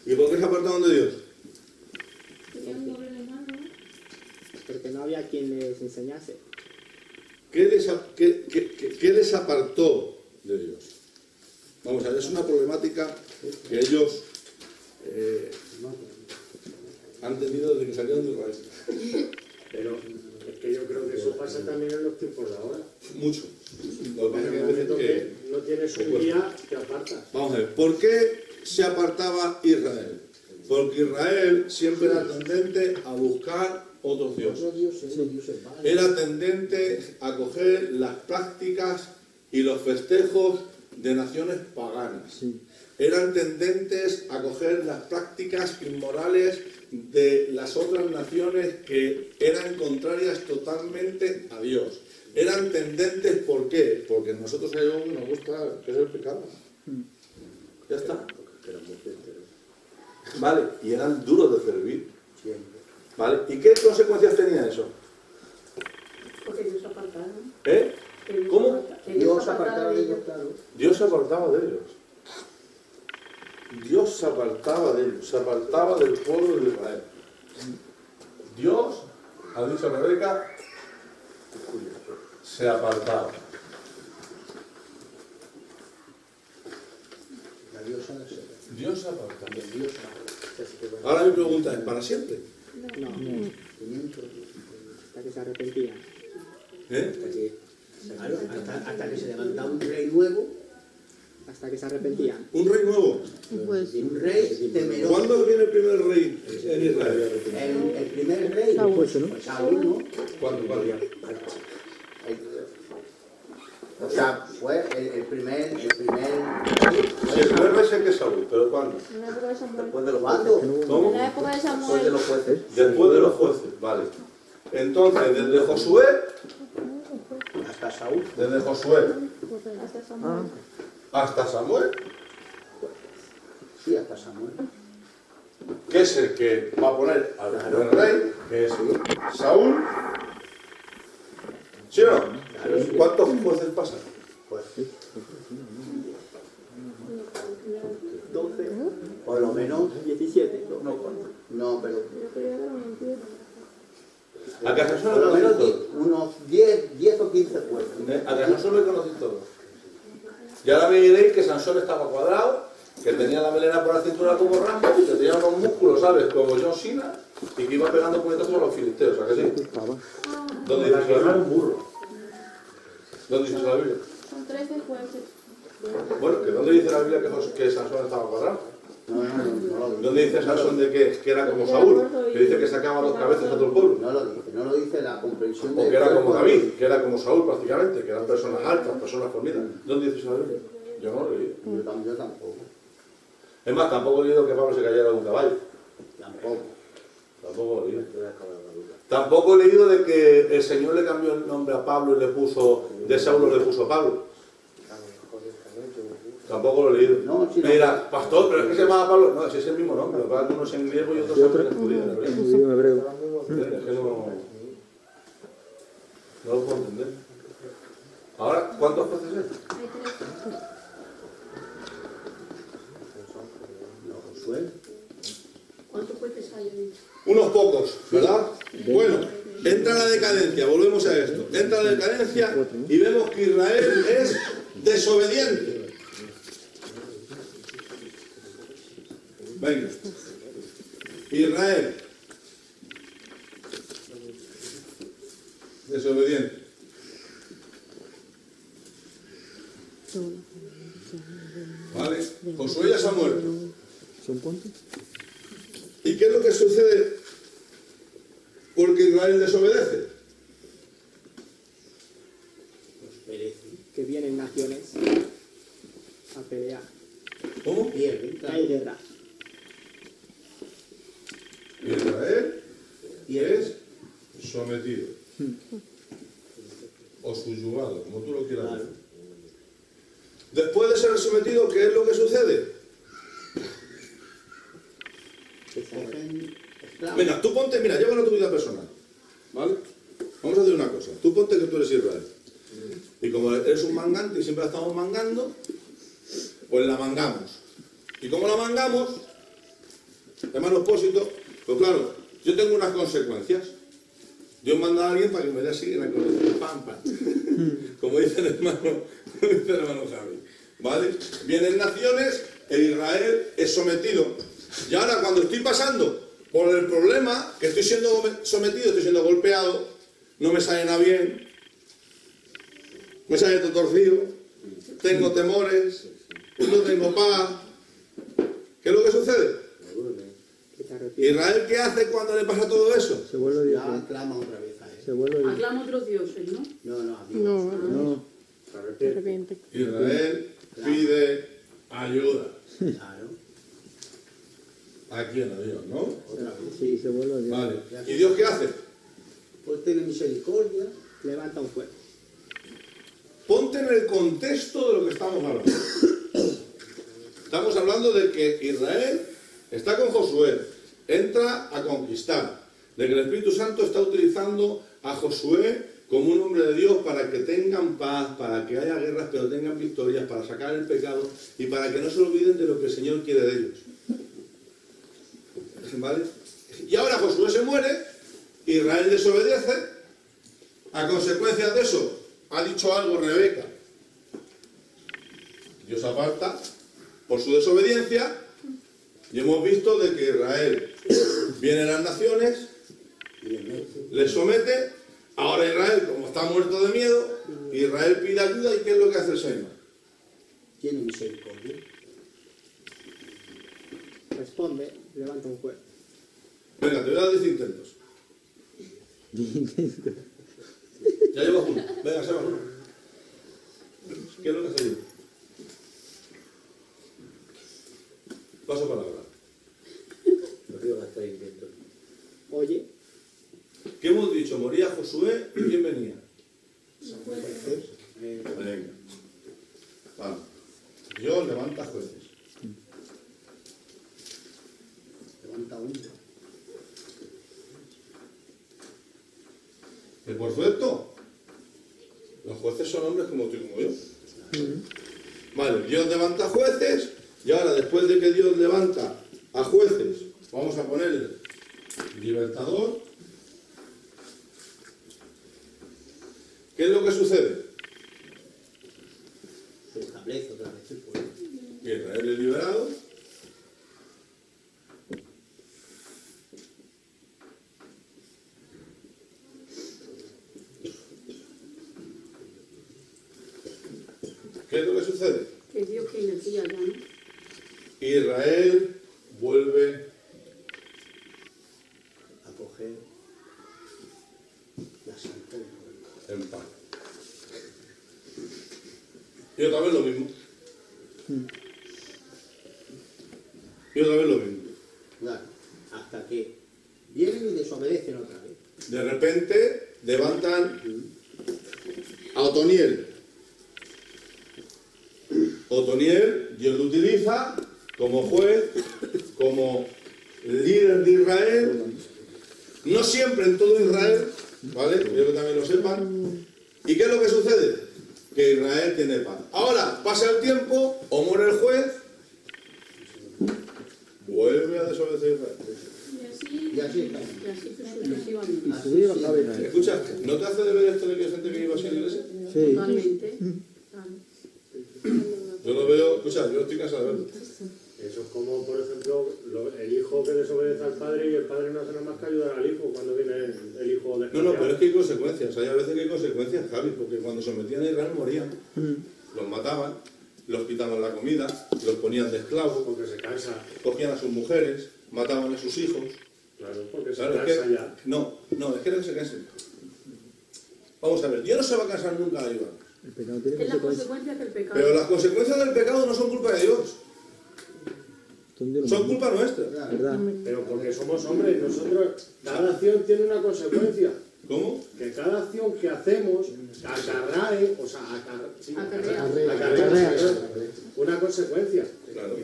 Speaker 1: ¿Y por qué se apartaron de Dios?
Speaker 2: Porque no había quien les enseñase.
Speaker 1: ¿Qué les apartó de Dios? Vamos a ver, es una problemática que ellos han tenido desde que salieron de Israel.
Speaker 4: Pero es que yo creo que eso pasa también en los tiempos de ahora.
Speaker 1: Mucho. Lo que pasa es que hay veces que...
Speaker 4: No tienes un día, te apartas.
Speaker 1: Vamos a ver, ¿por qué se apartaba Israel? Porque Israel siempre era tendente a buscar otros dioses. Era tendente a coger las prácticas y los festejos de naciones paganas. Eran tendentes a coger las prácticas inmorales de las otras naciones que eran contrarias totalmente a Dios. Eran tendentes, ¿por qué? Porque nosotros hay algo que nos gusta, que es el pecado. Ya está. Vale, y eran duros de servir. ¿Vale? ¿Y qué consecuencias tenía eso?
Speaker 5: Porque ellos se apartaron.
Speaker 1: ¿Eh? ¿Cómo?
Speaker 7: Dios se apartaba de ellos, claro.
Speaker 1: Dios se apartaba de ellos. Dios se apartaba de ellos, se apartaba del pueblo de Israel. Dios, ha dicho Rebeca, se apartaba. Dios se apartaba. Ahora mi pregunta es, ¿para siempre?
Speaker 2: No. Hasta que se arrepentían.
Speaker 1: ¿Eh?
Speaker 7: Hasta que se levantaba un rey nuevo,
Speaker 2: Hasta que se arrepentían.
Speaker 1: ¿Un rey nuevo?
Speaker 8: Pues,
Speaker 7: un rey temeroso.
Speaker 1: ¿Cuándo viene el primer rey en Israel?
Speaker 7: El primer rey,
Speaker 8: Saúl.
Speaker 7: Saúl, ¿no?
Speaker 1: ¿Cuándo?
Speaker 7: O sea, fue el primer
Speaker 1: Sí, el primer rey sé que es Saúl, pero ¿cuándo?
Speaker 6: En la época de Samuel.
Speaker 7: después de los bandos,
Speaker 1: ¿Cómo?
Speaker 6: En la época de
Speaker 7: después de
Speaker 6: Samuel.
Speaker 7: los jueces.
Speaker 1: Después de los jueces, vale. Entonces, desde Josué,
Speaker 7: Hasta Saúl.
Speaker 1: desde Josué
Speaker 6: Hasta Samuel.
Speaker 1: hasta Samuel,
Speaker 7: Sí, hasta Samuel.
Speaker 1: que es el que va a poner al primer rey, que es Saúl. ¿Sí o no? ¿Cuántos jueces pasan?
Speaker 7: Pues
Speaker 2: 12,
Speaker 7: por lo menos,
Speaker 2: 17.
Speaker 7: no, pero
Speaker 1: ¿A que a Sansón
Speaker 7: por
Speaker 1: le
Speaker 7: lo menos
Speaker 1: conocéis todos?
Speaker 7: unos 10 o 15 jueces.
Speaker 1: ¿A que a Sansón le conocéis todos? Y ahora me diréis que Sansón estaba cuadrado, que tenía la melena por la cintura como Rambo, que tenía unos músculos, ¿sabes? Como John Cena, y que iba pegando puñetazos a los filisteos, ¿a que sí? ¿Dónde dice eso la Biblia?
Speaker 4: un burro.
Speaker 1: ¿Dónde dice eso la Biblia?
Speaker 6: Son 13 jueces.
Speaker 1: Bueno, que ¿dónde dice la Biblia que Sansón estaba cuadrado?
Speaker 7: No lo dice.
Speaker 1: ¿Dónde dice Sansón de que era como Saúl? Que dice que sacaba dos cabezas a todo el pueblo.
Speaker 7: No lo dice la comprensión de...
Speaker 1: O que era como David, que era como Saúl prácticamente, que eran personas altas, personas fornidas. ¿Dónde dice eso la Biblia? Yo no lo he leído.
Speaker 7: Yo tampoco.
Speaker 1: Es más, tampoco he leído que Pablo se cayera de un caballo.
Speaker 7: Tampoco.
Speaker 1: Tampoco he leído. Tampoco he leído de que el Señor le cambió el nombre a Pablo y le puso, de Saulo le puso Pablo. Tampoco lo he leído.
Speaker 7: No, sí, no.
Speaker 1: Me dirá, pastor, pero es que se llama Pablo. No, si es el mismo nombre. Lo que pasa es que unos en griego y otros en judío.
Speaker 3: En judío, en hebreo.
Speaker 1: Es que no lo puedo entender. Ahora, ¿cuántos jueces hay?
Speaker 6: Hay 13.
Speaker 7: Josué.
Speaker 6: ¿Cuántos jueces hay?
Speaker 1: Unos pocos, ¿verdad? Bueno, entra la decadencia, volvemos a esto. Entra la decadencia y vemos que Israel es desobediente. Venga. Israel. Desobediente. ¿Vale? Josué ya se ha muerto.
Speaker 3: ¿Son puntos?
Speaker 1: ¿Y qué es lo que sucede porque Israel desobedece?
Speaker 2: Que vienen naciones a pelear.
Speaker 1: ¿Cómo?
Speaker 7: Pierden, claro.
Speaker 2: Hay guerra.
Speaker 1: Israel es sometido o subyugado, como tú lo quieras ver. Después de ser sometido, ¿qué es lo que sucede?
Speaker 7: Cogen esclavos.
Speaker 1: Venga, tú ponte, mira, llévalo a tu vida personal, ¿vale? Vamos a hacer una cosa, tú ponte que tú eres Israel. Y como eres un mangante y siempre la estamos mangando, pues la mangamos. Y como la mangamos, hermano Expósito, pues claro, yo tengo unas consecuencias. Dios manda a alguien para que me dé así en la cabeza, pam, pam. Como dice el hermano Javi. ¿Vale? Vienen naciones e Israel es sometido. Y ahora cuando estoy pasando por el problema, que estoy siendo sometido, estoy siendo golpeado, no me sale nada bien, me sale todo torcido, tengo temores, no tengo paz. ¿Qué es lo que sucede? ¿Israel qué hace cuando le pasa todo eso?
Speaker 3: Se vuelve
Speaker 7: Ya
Speaker 3: diferente.
Speaker 7: clama otra vez a él.
Speaker 3: Se vuelve diferente.
Speaker 5: Aclama otros dioses, ¿no?
Speaker 7: No, a Dios.
Speaker 3: No.
Speaker 8: De repente.
Speaker 1: Israel pide ayuda.
Speaker 7: Claro,
Speaker 1: ¿A quién? A Dios, ¿no?
Speaker 7: otra vez.
Speaker 3: Sí, se vuelve diferente.
Speaker 1: Vale. ¿Y Dios qué hace?
Speaker 7: Pues tiene misericordia.
Speaker 2: Levanta un juez.
Speaker 1: Ponte en el contexto de lo que estamos hablando. Estamos hablando de que Israel está con Josué, entra a conquistar, de que el Espíritu Santo está utilizando a Josué como un hombre de Dios para que tengan paz, para que haya guerras pero tengan victorias, para sacar el pecado y para que no se olviden de lo que el Señor quiere de ellos. ¿Vale? Y ahora Josué se muere, Israel desobedece, a consecuencia de eso ha dicho algo Rebeca. Dios aparta por su desobediencia y hemos visto de que Israel viene a las naciones, le somete. Ahora Israel, como está muerto de miedo, Israel pide ayuda y ¿qué es lo que hace el Señor?
Speaker 7: Tiene misericordia.
Speaker 2: Responde, levanta un juez.
Speaker 1: Venga, te voy a dar 10 intentos. Ya llevas uno. Venga, Seba, uno. ¿Qué es lo que hace Dios? Paso palabra.
Speaker 2: Oye,
Speaker 1: ¿Qué hemos dicho? Moría Josué y ¿quién venía? Venga. Vamos. Dios levanta jueces.
Speaker 7: Levanta uno.
Speaker 1: Que por cierto, los jueces son hombres como tú y como yo. Vale, Dios levanta jueces y ahora después de que Dios levanta a jueces, vamos a ponerle libertador. ¿Qué es lo que sucede?
Speaker 7: Se establece otra vez el pueblo.
Speaker 1: Que Israel es liberado. ¿Qué es lo que sucede?
Speaker 5: Que es Dios quien decía ya, ¿no?
Speaker 1: Israel vuelve
Speaker 7: A coger la santa
Speaker 1: en paz. Y otra vez lo mismo. Y otra vez lo mismo.
Speaker 7: Claro, hasta que vienen y desobedecen otra vez.
Speaker 1: De repente levantan a Otoniel. Otoniel, Dios lo utiliza como juez, como líder de Israel, no siempre en todo Israel, ¿vale? Quiero que también lo sepan. ¿Y qué es lo que sucede? Que Israel tiene paz. Ahora, pasa el tiempo, o muere el juez, vuelve a desobedecer Israel.
Speaker 7: Y así está.
Speaker 3: Y subir a cadena.
Speaker 1: Escucha, ¿no te hace de ver esto de que hay gente que iba así a la iglesia?
Speaker 3: Sí.
Speaker 5: Totalmente.
Speaker 1: Yo lo veo, escucha, yo estoy cansado de verlo.
Speaker 4: Eso es como, por ejemplo, el hijo que desobedece al padre y el padre no hace nada más que ayudar al hijo cuando viene el hijo de...
Speaker 1: No, pero es que hay consecuencias. Hay a veces que hay consecuencias, Javi, porque cuando sometían a Israel morían. Los mataban, los quitaban la comida, los ponían de esclavos,
Speaker 4: Porque se cansa.
Speaker 1: cogían a sus mujeres, mataban a sus hijos.
Speaker 4: Claro, porque se
Speaker 1: Claro,
Speaker 4: cansa ya.
Speaker 1: No, es que no se cansen. Vamos a ver, Dios no se va a cansar nunca de ayudar.
Speaker 3: El pecado tiene
Speaker 5: Es la
Speaker 3: consecuencias.
Speaker 5: consecuencia del pecado.
Speaker 1: Pero las consecuencias del pecado no son culpa de Dios, son culpa nuestra.
Speaker 3: ¿Verdad?
Speaker 4: Pero porque somos hombres, nosotros, cada acción tiene una consecuencia.
Speaker 1: ¿Cómo?
Speaker 4: Que cada acción que hacemos acarrea una consecuencia.
Speaker 1: Claro.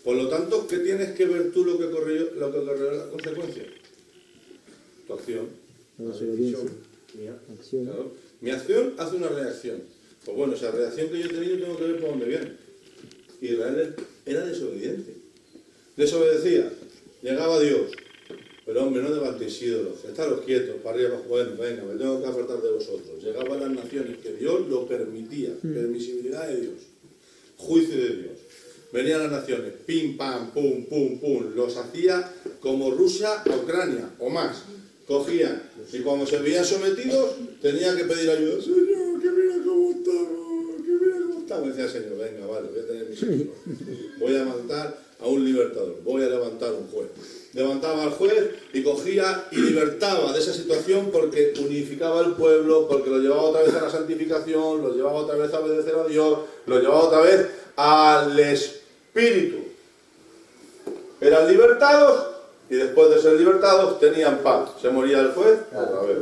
Speaker 1: Por lo tanto, ¿qué tienes que ver tú lo que corrió la consecuencia? Tu acción.
Speaker 3: La desobediencia.
Speaker 4: Mía.
Speaker 3: Acción.
Speaker 1: Claro. Mi acción hace una reacción. Pues bueno, esa reacción que yo he tenido tengo que ver por dónde viene. Israel era desobediente. Desobedecía. Llegaba Dios. Pero hombre, no levantéis ídolos. Estaros quietos, para arriba, abajo. Bueno, venga, me tengo que apartar de vosotros. Llegaban las naciones que Dios lo permitía. Permisibilidad de Dios. Juicio de Dios. Venían las naciones. Pim, pam, pum, pum, pum. Los hacía como Rusia a Ucrania, o más. Cogían. Y cuando se veían sometidos, tenía que pedir ayuda. Señor, que mira cómo estamos. Que mira cómo estamos. Decía el Señor, venga, vale, voy a tener misericordia. Voy a levantar a un libertador. Voy a levantar un juez. Levantaba al juez y cogía y libertaba de esa situación porque unificaba al pueblo, porque lo llevaba otra vez a la santificación, lo llevaba otra vez a obedecer a Dios, lo llevaba otra vez al Espíritu. Eran libertados y después de ser libertados tenían paz. Se moría el juez, otra vez.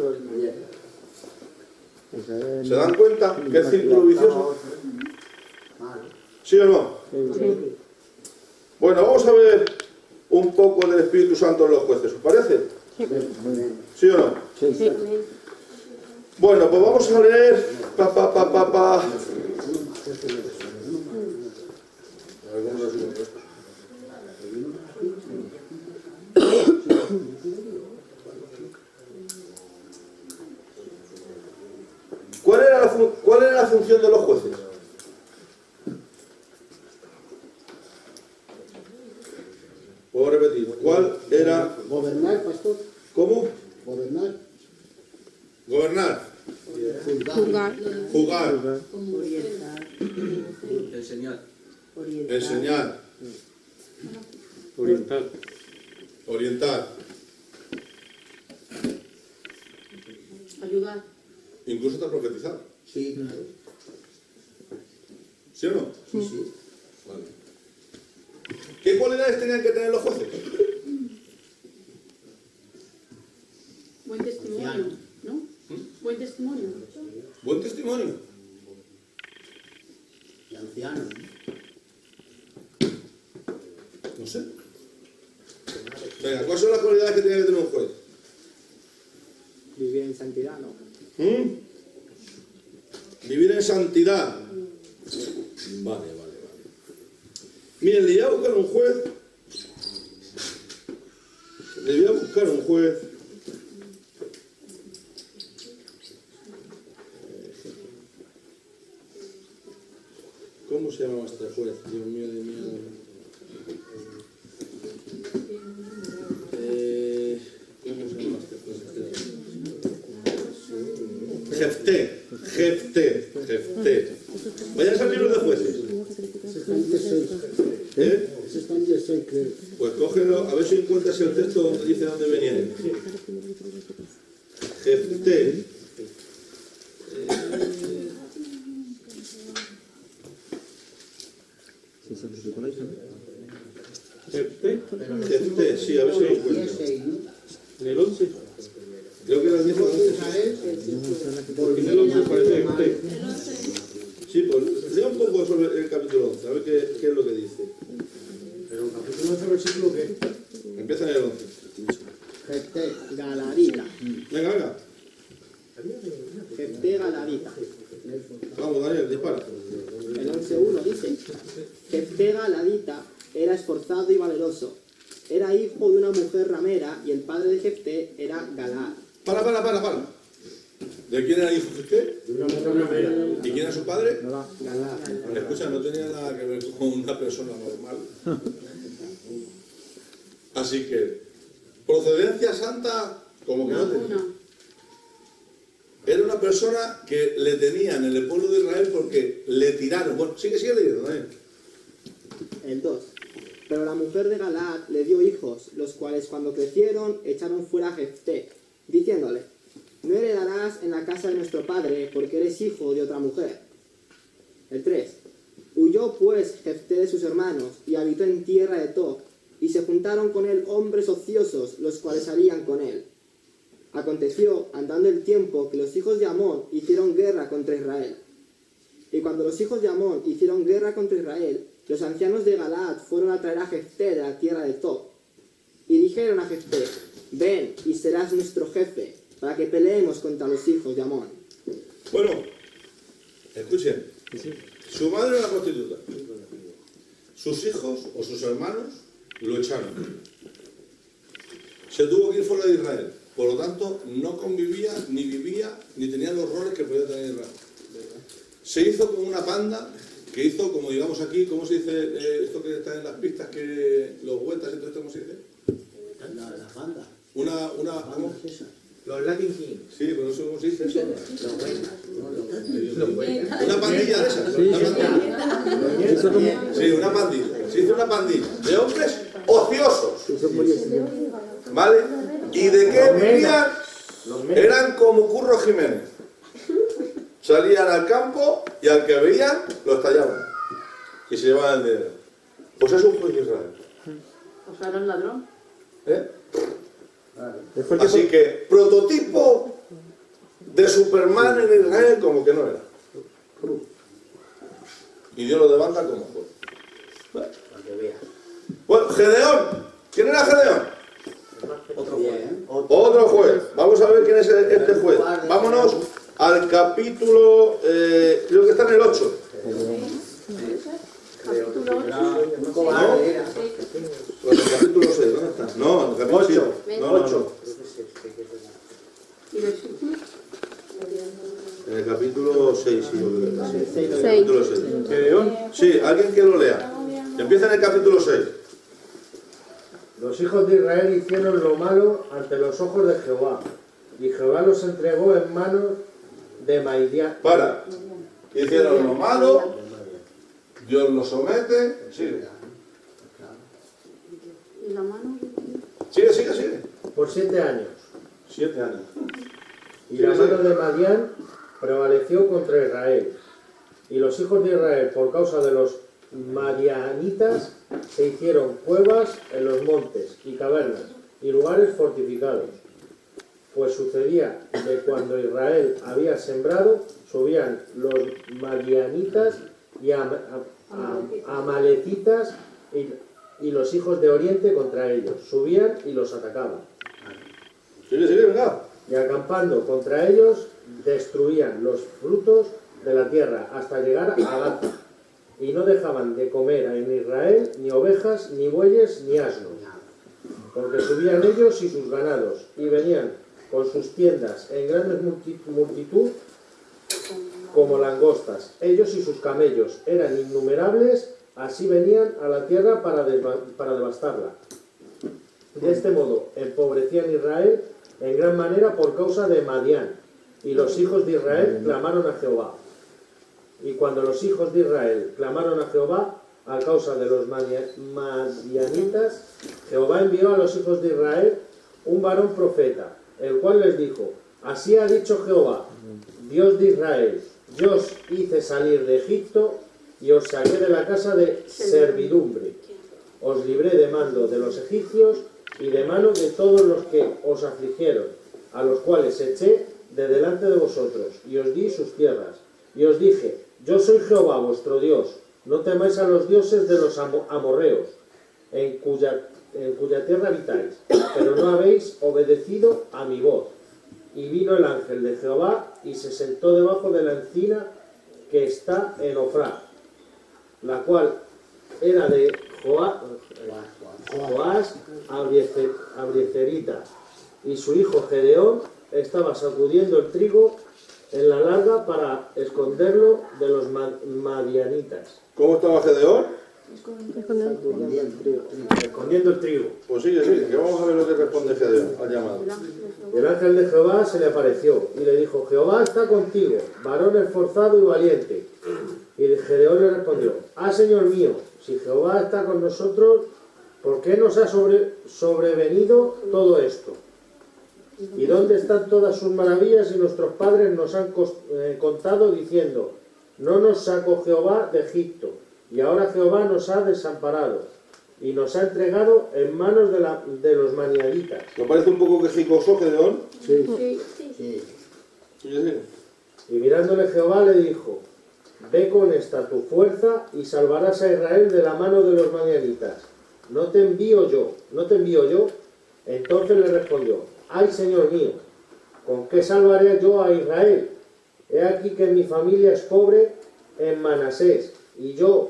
Speaker 1: ¿Se dan cuenta que es círculo vicioso? ¿Sí o no? Bueno, vamos a ver un poco del Espíritu Santo en los jueces, ¿os parece? ¿Sí o no?
Speaker 3: Sí.
Speaker 1: Bueno, pues vamos a leer. ¿Cuál era la función de los jueces? Puedo repetir. ¿Cuál era?
Speaker 7: Gobernar, pastor.
Speaker 1: ¿Cómo?
Speaker 7: Gobernar.
Speaker 1: Gobernar. Jugar.
Speaker 9: Enseñar.
Speaker 1: Enseñar. Orientar.
Speaker 5: Ayudar.
Speaker 1: Incluso hasta profetizar.
Speaker 7: Sí, claro.
Speaker 1: ¿Sí o no?
Speaker 7: Sí, sí.
Speaker 1: Vale. ¿Qué cualidades tenían que tener los jueces?
Speaker 5: Buen testimonio, ¿no? Buen testimonio.
Speaker 1: Buen testimonio.
Speaker 7: Y ancianos.
Speaker 1: No sé. Venga, ¿cuáles son las cualidades que tiene que tener un juez?
Speaker 2: Vivir en santidad, ¿no?
Speaker 1: Vivir en santidad. Vale. Miren, le voy a buscar un juez. ¿Cómo se llama este juez? Dios mío. ¿Cómo se llama este juez? Jefté. Vayan al libro de jueces.
Speaker 7: Está en 16, creo.
Speaker 1: Pues cógelo, a ver si encuentras el texto donde dice dónde venían. Jefté. Jefté, sí, a ver si lo encuentras.
Speaker 7: 16, ¿no?
Speaker 4: ¿En el 11?
Speaker 1: Creo que era el mismo.
Speaker 7: Israel,
Speaker 4: En el 11 parece que
Speaker 1: Sí, pues lea un poco sobre el capítulo 11, a ver qué es lo que dice.
Speaker 7: Pero el capítulo 11, versículo ¿qué?
Speaker 1: Empieza en el 11.
Speaker 2: Jefté Galadita.
Speaker 1: Venga, venga.
Speaker 2: Jefté Galadita.
Speaker 1: Vamos, Daniel, dispara.
Speaker 2: El 11.1 dice: Jefté Galadita era esforzado y valeroso. Era hijo de una mujer ramera y el padre de Jefté era Galaad.
Speaker 1: Para. ¿De quién era hijo usted?
Speaker 7: De una mujer ramera.
Speaker 1: ¿Y quién era su padre?
Speaker 2: Galaad.
Speaker 1: Escucha, no tenía nada que ver con una persona normal. Así que, procedencia santa, como que no tenía. Era una persona que le tenían en el pueblo de Israel porque le tiraron. Bueno, sigue leyendo, Daniel.
Speaker 2: El 2. Pero la mujer de Galaad le dio hijos, los cuales cuando crecieron echaron fuera a Jefté, diciéndole: no heredarás en la casa de nuestro padre, porque eres hijo de otra mujer. El 3. Huyó pues Jefté de sus hermanos, y habitó en tierra de Tob, y se juntaron con él hombres ociosos, los cuales salían con él. Aconteció, andando el tiempo, que los hijos de Amón hicieron guerra contra Israel. Y cuando los hijos de Amón hicieron guerra contra Israel, los ancianos de Galaad fueron a traer a Jefté de la tierra de Tob. Y dijeron a Jefté: ven y serás nuestro jefe, para que peleemos contra los hijos de Amón.
Speaker 1: Bueno, escuchen. Su madre era una prostituta. Sus hijos o sus hermanos lo echaron. Se tuvo que ir fuera de Israel. Por lo tanto, no convivía, ni vivía, ni tenía los roles que podía tener Israel. Se hizo con una panda que hizo, como digamos aquí, ¿cómo se dice esto que está en las pistas, que los vueltas y todo esto, cómo se dice?
Speaker 7: La banda.
Speaker 1: ¿Cómo?
Speaker 7: Los Latin Kings.
Speaker 1: Sí, pero no sé cómo se dice eso.
Speaker 7: Los buenas.
Speaker 1: Una pandilla de esas. Una pandilla. Sí, una pandilla. Se hizo una pandilla de hombres ociosos. ¿Vale? ¿Y de qué vivían? Eran como Curro Jiménez. Salían al campo y al que veían lo estallaban. Y se llevaban el dinero. Pues es un juicio Israel.
Speaker 5: O sea, era un ladrón.
Speaker 1: ¿Eh? Así que, prototipo de Superman en Israel como que no era. Y Dios lo demanda como juez.
Speaker 7: Para que veas.
Speaker 1: Bueno, Gedeón. ¿Quién era Gedeón?
Speaker 7: Otro juez.
Speaker 1: Otro juez. Vamos a ver quién es este juez. Vámonos al capítulo, creo que está en el 8.
Speaker 5: Capítulo 8.
Speaker 7: Un cobarde era.
Speaker 1: Pues el capítulo 6, ¿dónde está? No, en el capítulo
Speaker 7: 8.
Speaker 1: No.
Speaker 7: 8.
Speaker 5: ¿Y versículo?
Speaker 1: En el capítulo 6, sí, yo creo que está. Sí. En el
Speaker 8: 6.
Speaker 1: capítulo 6. ¿Gedeón? Sí, alguien que lo lea. Empieza en el capítulo 6.
Speaker 4: Los hijos de Israel hicieron lo malo ante los ojos de Jehová, y Jehová los entregó en manos de Madián.
Speaker 1: Para. Hicieron lo malo, Dios lo somete. Sigue.
Speaker 5: ¿Y la mano?
Speaker 1: Sigue.
Speaker 4: Por 7 años.
Speaker 1: 7 años.
Speaker 4: Y la mano de Madián prevaleció contra Israel. Y los hijos de Israel, por causa de los madianitas, se hicieron cuevas en los montes y cavernas y lugares fortificados. Pues sucedía que cuando Israel había sembrado, subían los madianitas y amalecitas y los hijos de Oriente contra ellos. Subían y los atacaban.
Speaker 1: Sigue, venga.
Speaker 4: Y acampando contra ellos, destruían los frutos de la tierra hasta llegar a Gaza. Y no dejaban de comer en Israel ni ovejas, ni bueyes, ni asnos. Porque subían ellos y sus ganados, y venían con sus tiendas en grande multitud como langostas. Ellos y sus camellos eran innumerables, así venían a la tierra para devastarla. De este modo empobrecían Israel en gran manera por causa de Madián, y los hijos de Israel clamaron a Jehová. Y cuando los hijos de Israel clamaron a Jehová a causa de los madianitas, Jehová envió a los hijos de Israel un varón profeta, el cual les dijo: así ha dicho Jehová, Dios de Israel, yo os hice salir de Egipto y os saqué de la casa de servidumbre. Os libré de mando de los egipcios y de mano de todos los que os afligieron, a los cuales eché de delante de vosotros, y os di sus tierras. Y os dije: yo soy Jehová vuestro Dios, no temáis a los dioses de los amorreos, en cuya tierra habitáis, pero no habéis obedecido a mi voz. Y vino el ángel de Jehová y se sentó debajo de la encina que está en Ofrá, la cual era de Joás Abriecerita, y su hijo Gedeón estaba sacudiendo el trigo en la larga para esconderlo de los madianitas.
Speaker 1: ¿Cómo estaba Gedeón?
Speaker 4: Escondiendo el trigo.
Speaker 1: Pues sigue, que vamos a ver lo que responde Gedeón al llamado.
Speaker 4: Y el ángel de Jehová se le apareció y le dijo: Jehová está contigo, varón esforzado y valiente. Y Gedeón le respondió: Ah, Señor mío, si Jehová está con nosotros, ¿por qué nos ha sobrevenido todo esto? ¿Y dónde están todas sus maravillas? Y nuestros padres nos han contado diciendo: No nos sacó Jehová de Egipto, y ahora Jehová nos ha desamparado y nos ha entregado en manos de los maniaditas.
Speaker 1: ¿No parece un poco quejicoso, Gedeón?
Speaker 4: Sí.
Speaker 1: Sí.
Speaker 4: Y mirándole Jehová le dijo: Ve con esta tu fuerza y salvarás a Israel de la mano de los maniaditas. ¿No te envío yo? Entonces le respondió: Ay, Señor mío, ¿con qué salvaré yo a Israel? He aquí que mi familia es pobre en Manasés, y yo,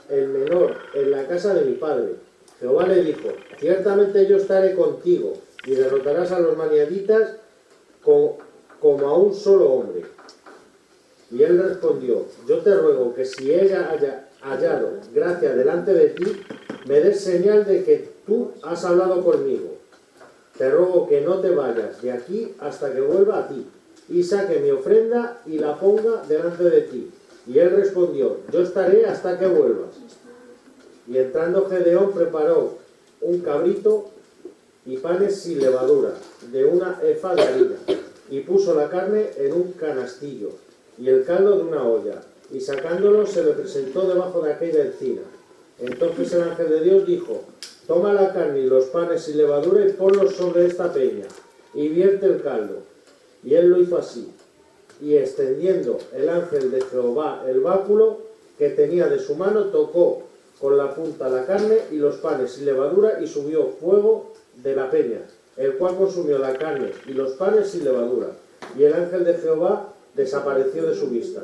Speaker 4: el menor, en la casa de mi padre. Jehová le dijo: Ciertamente yo estaré contigo, y derrotarás a los maniaditas como a un solo hombre. Y él respondió: Yo te ruego que si ella haya hallado gracia delante de ti, me des señal de que tú has hablado conmigo. Te ruego que no te vayas de aquí hasta que vuelva a ti, y saque mi ofrenda y la ponga delante de ti. Y él respondió: Yo estaré hasta que vuelvas. Y entrando Gedeón preparó un cabrito y panes sin levadura, de una efa de harina, y puso la carne en un canastillo, y el caldo de una olla, y sacándolo se le presentó debajo de aquella encina. Entonces el ángel de Dios dijo: Toma la carne y los panes sin levadura y ponlos sobre esta peña, y vierte el caldo. Y él lo hizo así. Y extendiendo el ángel de Jehová el báculo que tenía de su mano, tocó con la punta la carne y los panes sin levadura, y subió fuego de la peña, el cual consumió la carne y los panes sin levadura. Y el ángel de Jehová desapareció de su vista.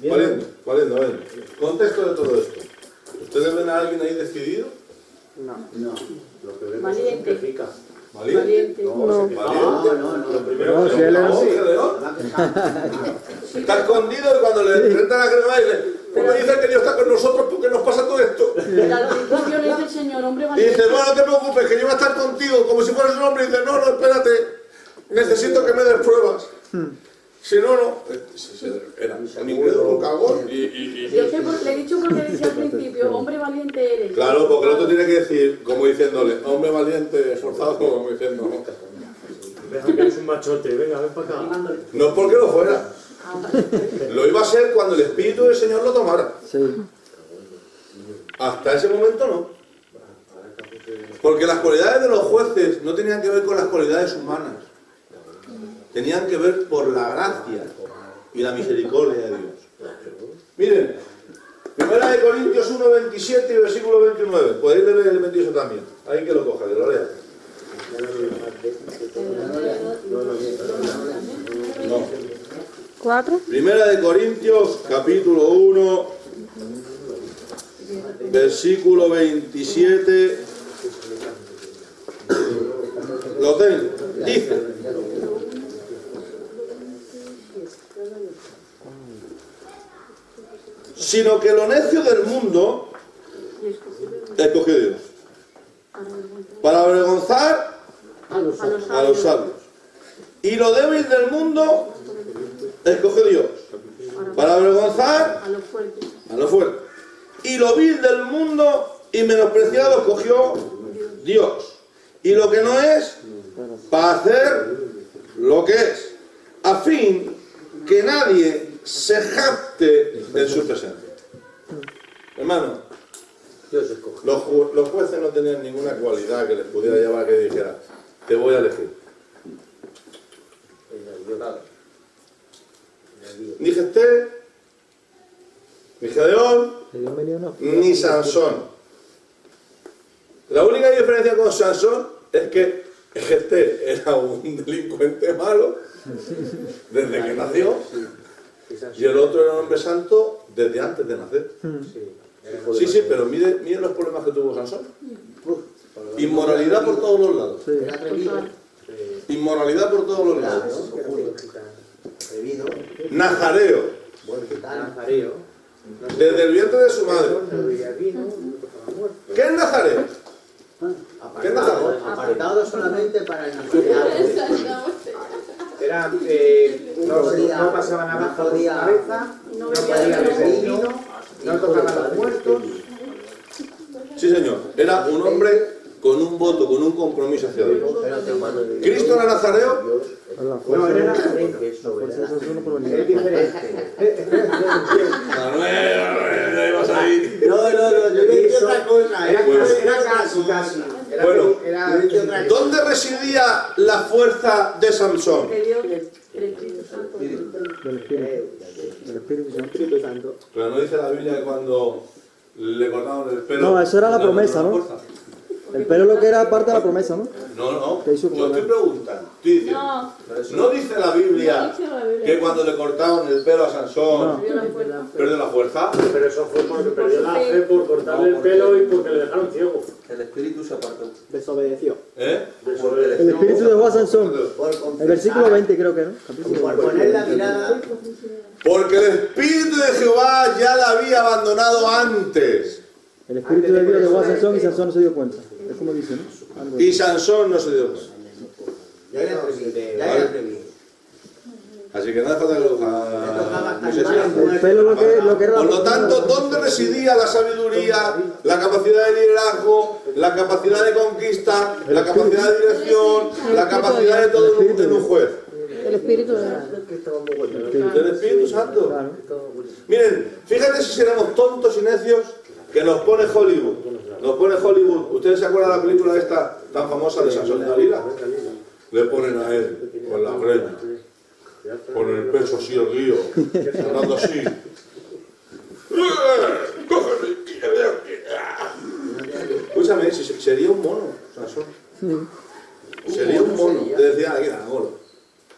Speaker 1: Valiendo. Contexto de todo esto. ¿Ustedes ven a alguien ahí decidido?
Speaker 2: No.
Speaker 7: Lo que vemos
Speaker 5: Valiente.
Speaker 7: es un quejica.
Speaker 5: Valiente.
Speaker 8: No.
Speaker 7: Lo primero
Speaker 3: No,
Speaker 7: que
Speaker 3: si él
Speaker 1: ¿No,
Speaker 3: es...
Speaker 1: Gedeón? Está escondido y cuando le enfrentan a Jehová dice: pues me dice que Dios está con nosotros porque nos pasa todo esto.
Speaker 5: Pero al principio le dice el Señor: Hombre
Speaker 1: Y
Speaker 5: valiente.
Speaker 1: dice: no te preocupes, que yo voy a estar contigo, como si fueras un hombre. Y dice: no, espérate, necesito que me des pruebas. Si no, no. Era un incrédulo, un cagón.
Speaker 5: Yo sé, le he dicho porque decía al principio: hombre valiente eres.
Speaker 1: Claro, porque el otro tiene que decir, como diciéndole: hombre valiente, esforzado, como diciendo, ¿no?
Speaker 4: Deja que eres un machote, venga, ven para acá.
Speaker 1: No es porque lo fuera. Lo iba a ser cuando el Espíritu del Señor lo tomara.
Speaker 3: Sí.
Speaker 1: Hasta ese momento no. Porque las cualidades de los jueces no tenían que ver con las cualidades humanas. Tenían que ver por la gracia y la misericordia de Dios. Miren, 1 Corintios 1, 27 y versículo 29. Podéis leer el 28 también. Ahí que lo coja, que lo lea. No.
Speaker 8: 4.
Speaker 1: 1 Corintios, capítulo 1, versículo 27. Lo tengo. Dice: sino que lo necio del mundo escogió Dios para avergonzar a los sabios, y lo débil del mundo escogió Dios para avergonzar a los fuertes, y lo vil del mundo y menospreciado escogió Dios, y lo que no es, para hacer lo que es, a fin que nadie se jacte en su presencia. Hermano,
Speaker 7: Dios escoge.
Speaker 1: los jueces no tenían ninguna cualidad que les pudiera llevar a que dijera: te voy a elegir. Nada. Ni Jefté, ni Gedeón,
Speaker 3: Gedeón venía una-
Speaker 1: ni Sansón. La única diferencia con Sansón es que este era un delincuente malo desde que nació y el otro era un hombre santo desde antes de nacer. Sí, pero mire los problemas que tuvo Sansón. Inmoralidad por todos los lados.
Speaker 7: Era atrevido.
Speaker 1: Inmoralidad por todos los lados.
Speaker 7: Atrevido.
Speaker 1: Nazareo.
Speaker 7: Buen gitano.
Speaker 1: Desde el vientre de su madre. ¿Qué es Nazareo? ¿Qué es Nazareo?
Speaker 7: Apartado solamente para el nazareado.
Speaker 9: Era, no pasaban abajo de la cabeza, no podía beber vino, no tocaban a los muertos.
Speaker 1: Sí, señor. Era un hombre con un voto, con un compromiso hacia Dios. ¿Cristo era Nazareo?
Speaker 3: La
Speaker 9: No,
Speaker 3: fuerza
Speaker 9: era
Speaker 3: de
Speaker 9: nazareno.
Speaker 3: Sansón no
Speaker 9: Es
Speaker 3: provenía.
Speaker 9: diferente.
Speaker 1: Manuel, ahí vas a ir.
Speaker 7: No, yo dije otra cosa.
Speaker 9: Era casi.
Speaker 1: Bueno,
Speaker 9: Era
Speaker 1: ¿dónde residía la fuerza de Sansón?
Speaker 5: Que Dios, el Espíritu Santo.
Speaker 3: Del Espíritu Santo.
Speaker 2: Espíritu Santo.
Speaker 1: Pero no dice la Biblia que cuando le cortaron el pelo...
Speaker 3: No, eso era la promesa, ¿no?
Speaker 1: fuerza.
Speaker 3: El pelo lo que era parte de la promesa, ¿no?
Speaker 1: No,
Speaker 3: ¿Qué hizo
Speaker 1: yo
Speaker 3: con
Speaker 1: estoy
Speaker 3: la-
Speaker 1: preguntando. Estoy diciendo. No dice la Biblia
Speaker 5: No dice la Biblia.
Speaker 1: que cuando le cortaron el pelo a Sansón
Speaker 5: Perdió la fuerza.
Speaker 1: perdió la fuerza.
Speaker 4: Pero eso fue porque perdió la fe por cortarle el pelo y porque le dejaron ciego.
Speaker 10: El espíritu se apartó.
Speaker 2: Desobedeció.
Speaker 1: ¿Eh?
Speaker 3: El Espíritu dejó a Sansón. El versículo 20 creo que, ¿no? Capítulo
Speaker 7: Por
Speaker 3: 20.
Speaker 7: poner la mirada.
Speaker 1: Porque el Espíritu de Jehová ya la había abandonado antes.
Speaker 3: El Espíritu de Dios dejó a Sansón y Sansón no se dio cuenta. Es como dice, ¿no? Algo así.
Speaker 1: Y Sansón no se dio cuenta.
Speaker 7: Ya era atrevido.
Speaker 1: Así que no hace falta que lo
Speaker 3: El pelo lo que era
Speaker 1: Por
Speaker 3: la
Speaker 1: lo tanto, ¿dónde residía la sabiduría, la capacidad de liderazgo, la capacidad de conquista, la capacidad de dirección, la capacidad de todo en un juez?
Speaker 8: El Espíritu de
Speaker 1: Del Espíritu Santo.
Speaker 3: Claro.
Speaker 1: Miren, fíjate si seremos tontos y necios que nos pone Hollywood. Nos pone Hollywood. ¿Ustedes se acuerdan de la película esta tan famosa de Sansón y Dalila? Le ponen a él con la greña, con el pecho así erguido, andando así. Escúchame, sería un mono, Sansón. Sería un mono. Te decía, aquí era golo.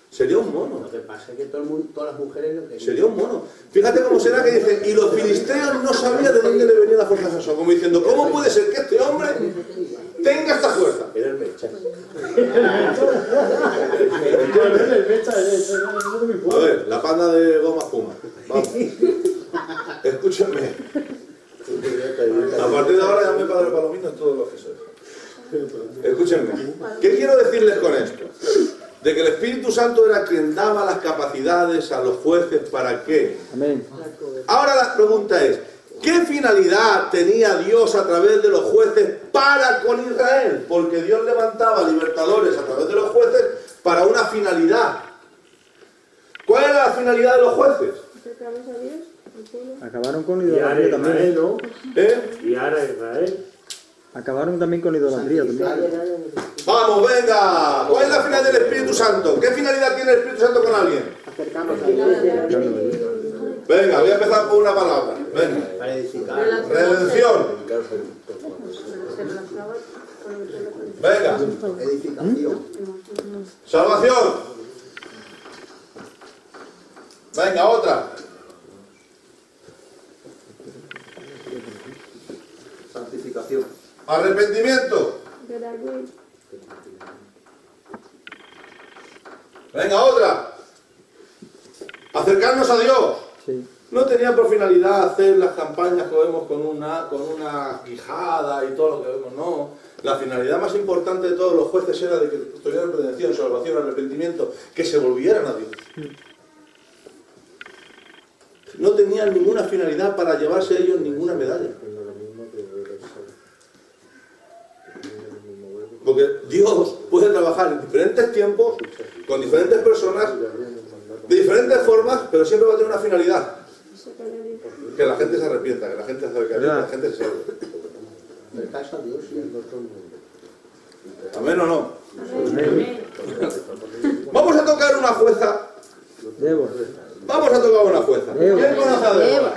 Speaker 1: Sería un mono.
Speaker 7: Lo que pasa es que todo el mundo, todas las mujeres lo querían.
Speaker 1: Sería un mono. Fíjate cómo será que dice, y los filisteos no sabían de dónde le venía la fuerza a Sansón. Como diciendo, ¿cómo puede ser que este hombre tenga esta fuerza?
Speaker 7: Era el mecha.
Speaker 1: A ver, la panda de goma fuma. Vamos. Escúchame. A partir de ahora ya me padre palomino en todos los que soy. Escúchenme. ¿Qué quiero decirles con esto? De que el Espíritu Santo era quien daba las capacidades a los jueces para qué.
Speaker 3: Amén.
Speaker 1: Ahora la pregunta es, ¿qué finalidad tenía Dios a través de los jueces para con Israel? Porque Dios levantaba libertadores a través de los jueces para una finalidad. ¿Cuál era la finalidad de los jueces?
Speaker 6: Acercarnos a Dios, al pueblo.
Speaker 3: Acabaron con
Speaker 4: Guiar a
Speaker 3: idolatría
Speaker 4: Israel,
Speaker 3: también.
Speaker 4: ¿no?
Speaker 1: ¿Eh?
Speaker 4: Guiar a Israel.
Speaker 3: Acabaron también con idolatría también.
Speaker 1: Vamos, venga. ¿Cuál es la finalidad del Espíritu Santo? ¿Qué finalidad tiene el Espíritu Santo con alguien?
Speaker 2: Acercarnos a Dios.
Speaker 1: Venga, voy a empezar por una palabra. Venga.
Speaker 7: Para edificar.
Speaker 1: Redención. Venga.
Speaker 7: Edificación.
Speaker 1: Salvación. Venga, otra.
Speaker 10: Santificación.
Speaker 1: Arrepentimiento.
Speaker 6: Gradual.
Speaker 1: Venga, otra. Acercarnos a Dios.
Speaker 3: Sí.
Speaker 1: No tenía por finalidad hacer las campañas que vemos con una quijada y todo lo que vemos, no. La finalidad más importante de todos los jueces era de que tuvieran redención, salvación, arrepentimiento, que se volvieran a Dios. No tenían ninguna finalidad para llevarse ellos ninguna medalla. Porque Dios puede trabajar en diferentes tiempos, con diferentes personas, de diferentes formas, pero siempre va a tener una finalidad. Que la gente se arrepienta, que la gente se acerque a Dios, que la gente se salve.
Speaker 7: Acercarse a Dios y el otro mundo.
Speaker 1: ¿Amén o no? Vamos a tocar una jueza
Speaker 3: Débora.
Speaker 1: Vamos a tocar una jueza. ¿Quién conoce a Débora?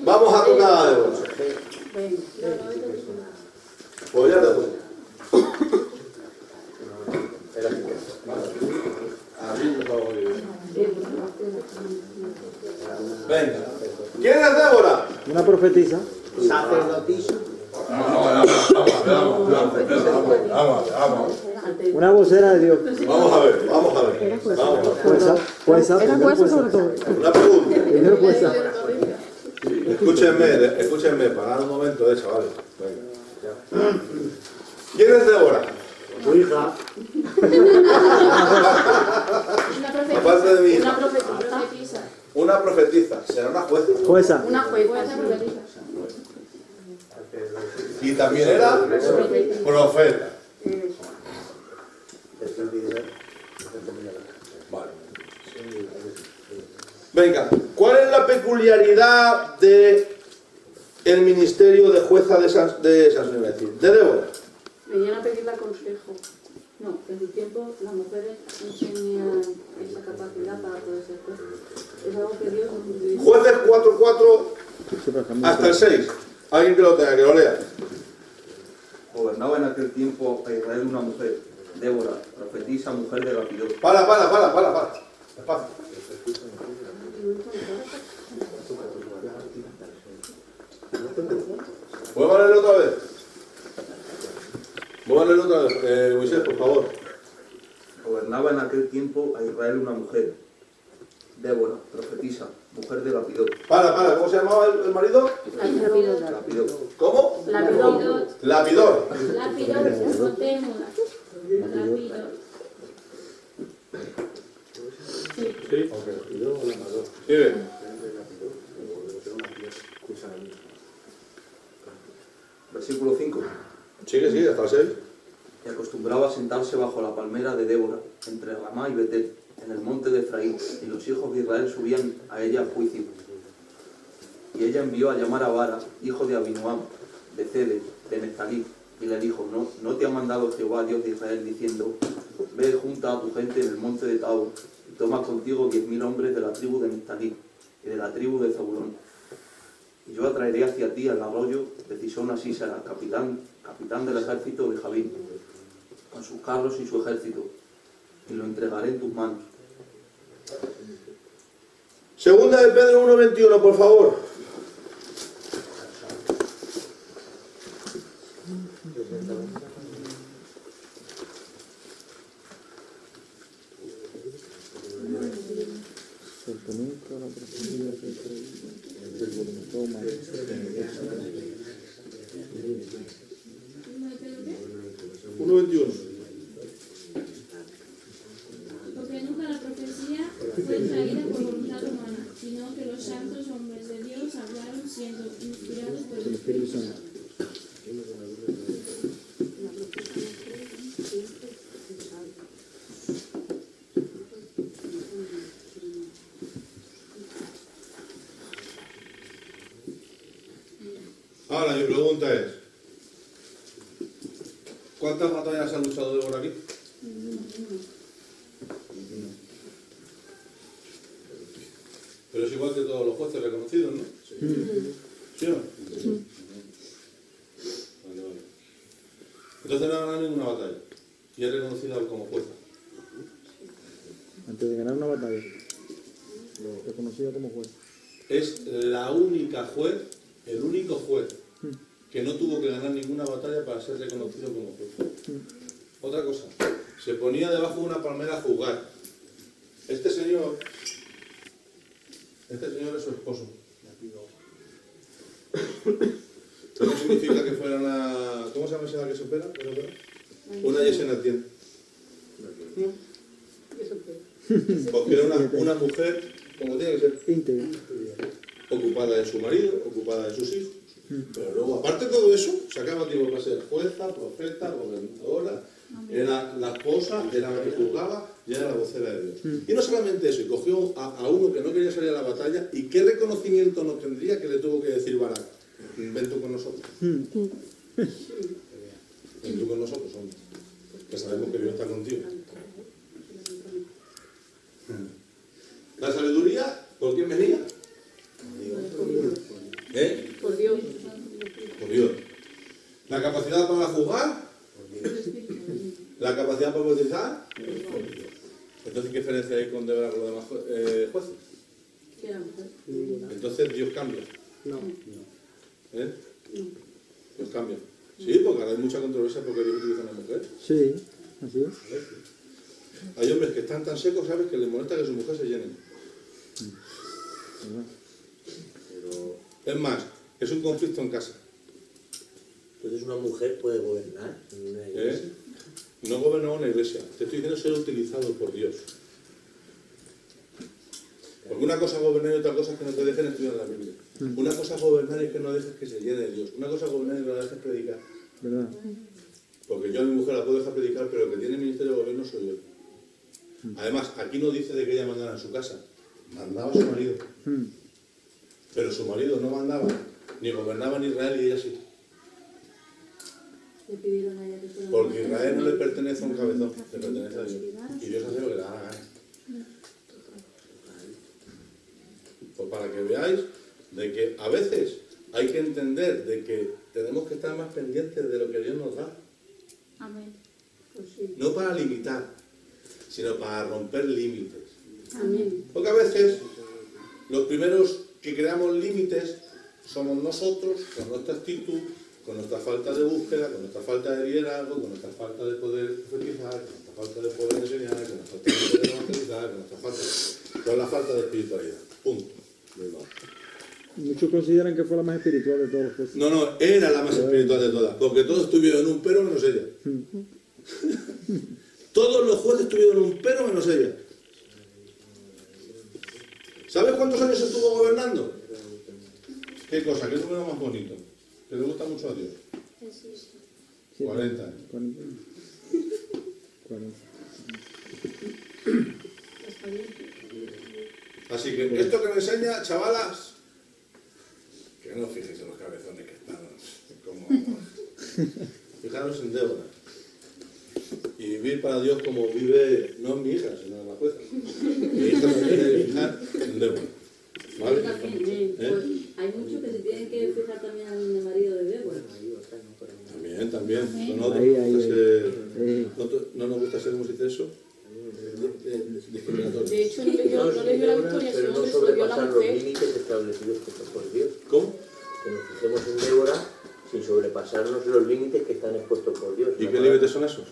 Speaker 1: Vamos a tocar a Débora. Pues ya te doy. Venga. ¿Quién es Débora?
Speaker 3: Una profetisa.
Speaker 7: Sacerdotisa.
Speaker 1: Vamos.
Speaker 3: Una vocera de Dios.
Speaker 1: Vamos a ver.
Speaker 3: Jueza.
Speaker 8: Era jueza sobre todo.
Speaker 1: Una pregunta.
Speaker 3: Primero jueza.
Speaker 1: Escúchenme, parad un momento, chavales. Venga. ¿Quién es Débora?
Speaker 4: Tu hija.
Speaker 1: Aparte de mi hija.
Speaker 6: Una profetisa.
Speaker 1: Una profetisa. ¿Será una jueza?
Speaker 3: Jueza.
Speaker 6: Una jueza profetisa.
Speaker 1: Y también era profeta. Vale. Venga, ¿cuál es la peculiaridad de el ministerio de jueza de San Silvestre? De Débora.
Speaker 5: Venían a pedirle consejo. No, en su tiempo las mujeres no tenían esa capacidad para poder ser jueces. Es algo que Dios nos dio.
Speaker 1: Jueces 4:4 hasta el 6. Alguien que lo tenga, que lo lea.
Speaker 10: Gobernaba en aquel tiempo a Israel una mujer, Débora, profetisa, mujer de Lapidot.
Speaker 1: Para. Espacio. ¿Puedo leerlo otra vez? Moisés, por favor.
Speaker 10: Gobernaba en aquel tiempo a Israel una mujer, Débora, profetisa, mujer de Lapidot.
Speaker 1: Para, ¿cómo se llamaba el marido?
Speaker 10: Lapidot.
Speaker 1: ¿Cómo?
Speaker 6: Lapidot.
Speaker 1: Lapidor.
Speaker 6: Lapidot. Contémosla. Lapidot.
Speaker 1: Sí. Mire.
Speaker 10: Versículo 5.
Speaker 1: Sigue, hasta el 6.
Speaker 10: Y acostumbraba a sentarse bajo la palmera de Débora, entre Ramá y Betel, en el monte de Efraín, y los hijos de Israel subían a ella a juicio. Y ella envió a llamar a Vara, hijo de Abinuam, de Cede, de Neftalí, y le dijo, ¿No te ha mandado Jehová, Dios de Israel, diciendo, ve junta a tu gente en el monte de Tabor, y toma contigo 10.000 hombres de la tribu de Neftalí, y de la tribu de Zabulón? Y yo atraeré hacia ti al arroyo de Tisón a Sísara, capitán del ejército de Javín, con sus carros y su ejército, y lo entregaré en tus manos.
Speaker 1: Segunda de Pedro 1:21, por favor.
Speaker 6: Porque nunca la profecía fue traída por voluntad humana, sino que los santos hombres de Dios hablaron siendo inspirados por el Espíritu Santo.
Speaker 1: Ahora mi pregunta es, ¿cuántas batallas ha luchado Débora aquí? Pero es igual que todos los jueces reconocidos, ¿no? ¿Sí o no? Vale. Entonces no ha ganado ninguna batalla y es reconocida como jueza.
Speaker 3: Antes de ganar una batalla, reconocida como juez.
Speaker 1: Es la única juez, el único juez que no tuvo que ganar ninguna batalla para ser reconocido como juez. Otra cosa, se ponía debajo de una palmera a juzgar. Este señor es su esposo. No significa que fuera una... ¿Cómo se llama esa que se opera? Una Yesenia tienda. Porque era una mujer, como tiene que ser,
Speaker 3: íntegra,
Speaker 1: ocupada de su marido, ocupada de sus hijos. Pero luego, aparte de todo eso, sacaba tiempo para ser jueza, profeta, gobernadora, era la esposa, era la que juzgaba y era la vocera de Dios. Y no solamente eso, y cogió a uno que no quería salir a la batalla, y qué reconocimiento nos tendría que le tuvo que decir Barak: ven tú con nosotros. Ven tú con nosotros, hombre, que sabemos que Dios está contigo. La sabiduría ¿La capacidad para juzgar? ¿La capacidad para profetizar? Entonces, ¿qué diferencia hay con Débora con los demás jueces?
Speaker 5: ¿Qué era mujer?
Speaker 1: Entonces, Dios cambia.
Speaker 2: No.
Speaker 1: ¿Eh? Dios cambia. Sí, porque ahora hay mucha controversia porque Dios utiliza a una mujer.
Speaker 3: Sí, así es.
Speaker 1: Hay hombres que están tan secos, ¿sabes?, que les molesta que su mujer se llene.
Speaker 7: Pero
Speaker 1: Es más, es un conflicto en casa.
Speaker 7: entonces una mujer puede gobernar en una iglesia.
Speaker 1: No gobernar una iglesia. Te estoy diciendo ser utilizado por Dios. Porque una cosa es gobernar y otra cosa es que no te dejen estudiar la Biblia. Una cosa es gobernar y que no dejes que se llene de Dios. Una cosa es gobernar y que no la dejes predicar.
Speaker 3: ¿Verdad?
Speaker 1: Porque yo a mi mujer la puedo dejar predicar, pero el que tiene ministerio de gobierno soy yo. Además, aquí no dice de que ella mandara en su casa. Mandaba a su marido. Pero su marido no mandaba, ni gobernaba en Israel y ella sí.
Speaker 5: Le pidieron a ella que fuera
Speaker 1: Porque Israel no le pertenece a un cabezón, le pertenece a Dios. Y Dios hace lo que le da la gana. Pues para que veáis de que a veces hay que entender de que tenemos que estar más pendientes de lo que Dios nos da.
Speaker 6: Amén.
Speaker 5: Pues sí.
Speaker 1: No para limitar, sino para romper límites.
Speaker 5: Amén.
Speaker 1: Porque a veces los primeros que creamos límites somos nosotros, con nuestra actitud, con nuestra falta de búsqueda, con nuestra falta de liderazgo, con nuestra falta de poder profetizar, con nuestra falta de poder enseñar, con nuestra falta de poder evangelizar, con la falta de espiritualidad. Punto.
Speaker 3: Muchos consideran que fue la más espiritual de todos los jueces.
Speaker 1: No, era la más espiritual de todas, porque todos estuvieron en un pero menos ella. Todos los jueces estuvieron en un pero menos ella. ¿Sabes cuántos años estuvo gobernando? ¿Qué cosa? ¿Qué número más bonito? Que le gusta mucho a Dios. 40 años.
Speaker 3: 40.
Speaker 1: Así que esto que me enseña, chavalas, que no fijéis en los cabezones que están como... Fijaros en Débora. Y vivir para Dios como vive, no mi hija, sino la jueza. Mi hija se tiene que fijar en Débora. ¿Vale?
Speaker 5: Pues hay muchos que se tienen que fijar también en el marido de Débora.
Speaker 1: También. No nos gusta ser, ¿cómo se dice eso? Discriminatorio.
Speaker 8: De hecho, no le dio la victoria,
Speaker 7: pero
Speaker 8: sino
Speaker 7: no
Speaker 8: que se lo dio a la
Speaker 7: sobrepasar los
Speaker 8: mujer.
Speaker 7: límites establecidos por Dios.
Speaker 1: ¿Cómo?
Speaker 7: Que nos fijemos en Débora sin sobrepasarnos los límites que están expuestos por Dios.
Speaker 1: ¿Y qué límites son esos?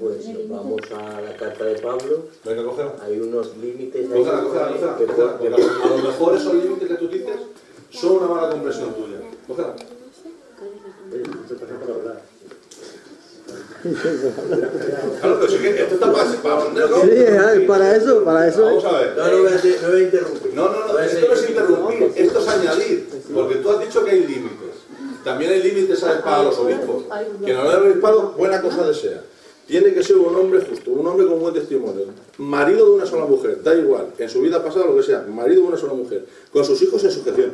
Speaker 7: Pues nos vamos a la carta de Pablo.
Speaker 1: Venga, cógela.
Speaker 7: Hay unos límites ahí
Speaker 1: Cógela.
Speaker 7: que
Speaker 1: A lo mejor esos límites que tú dices son una mala comprensión tuya. Cógela.
Speaker 7: se pasa para hablar.
Speaker 1: Claro, pero si que esto está para ponerlo.
Speaker 3: Sí, para eso.
Speaker 1: Vamos a ver.
Speaker 7: No voy a interrumpir.
Speaker 1: No, esto no es interrumpir, esto es añadir. Porque tú has dicho que hay límites. También hay límites, ¿sabes?, para los obispos. Que no le han obispado, buena cosa desea. Tiene que ser un hombre justo, un hombre con buen testimonio. Marido de una sola mujer, da igual, en su vida pasada lo que sea, marido de una sola mujer. Con sus hijos en sujeción.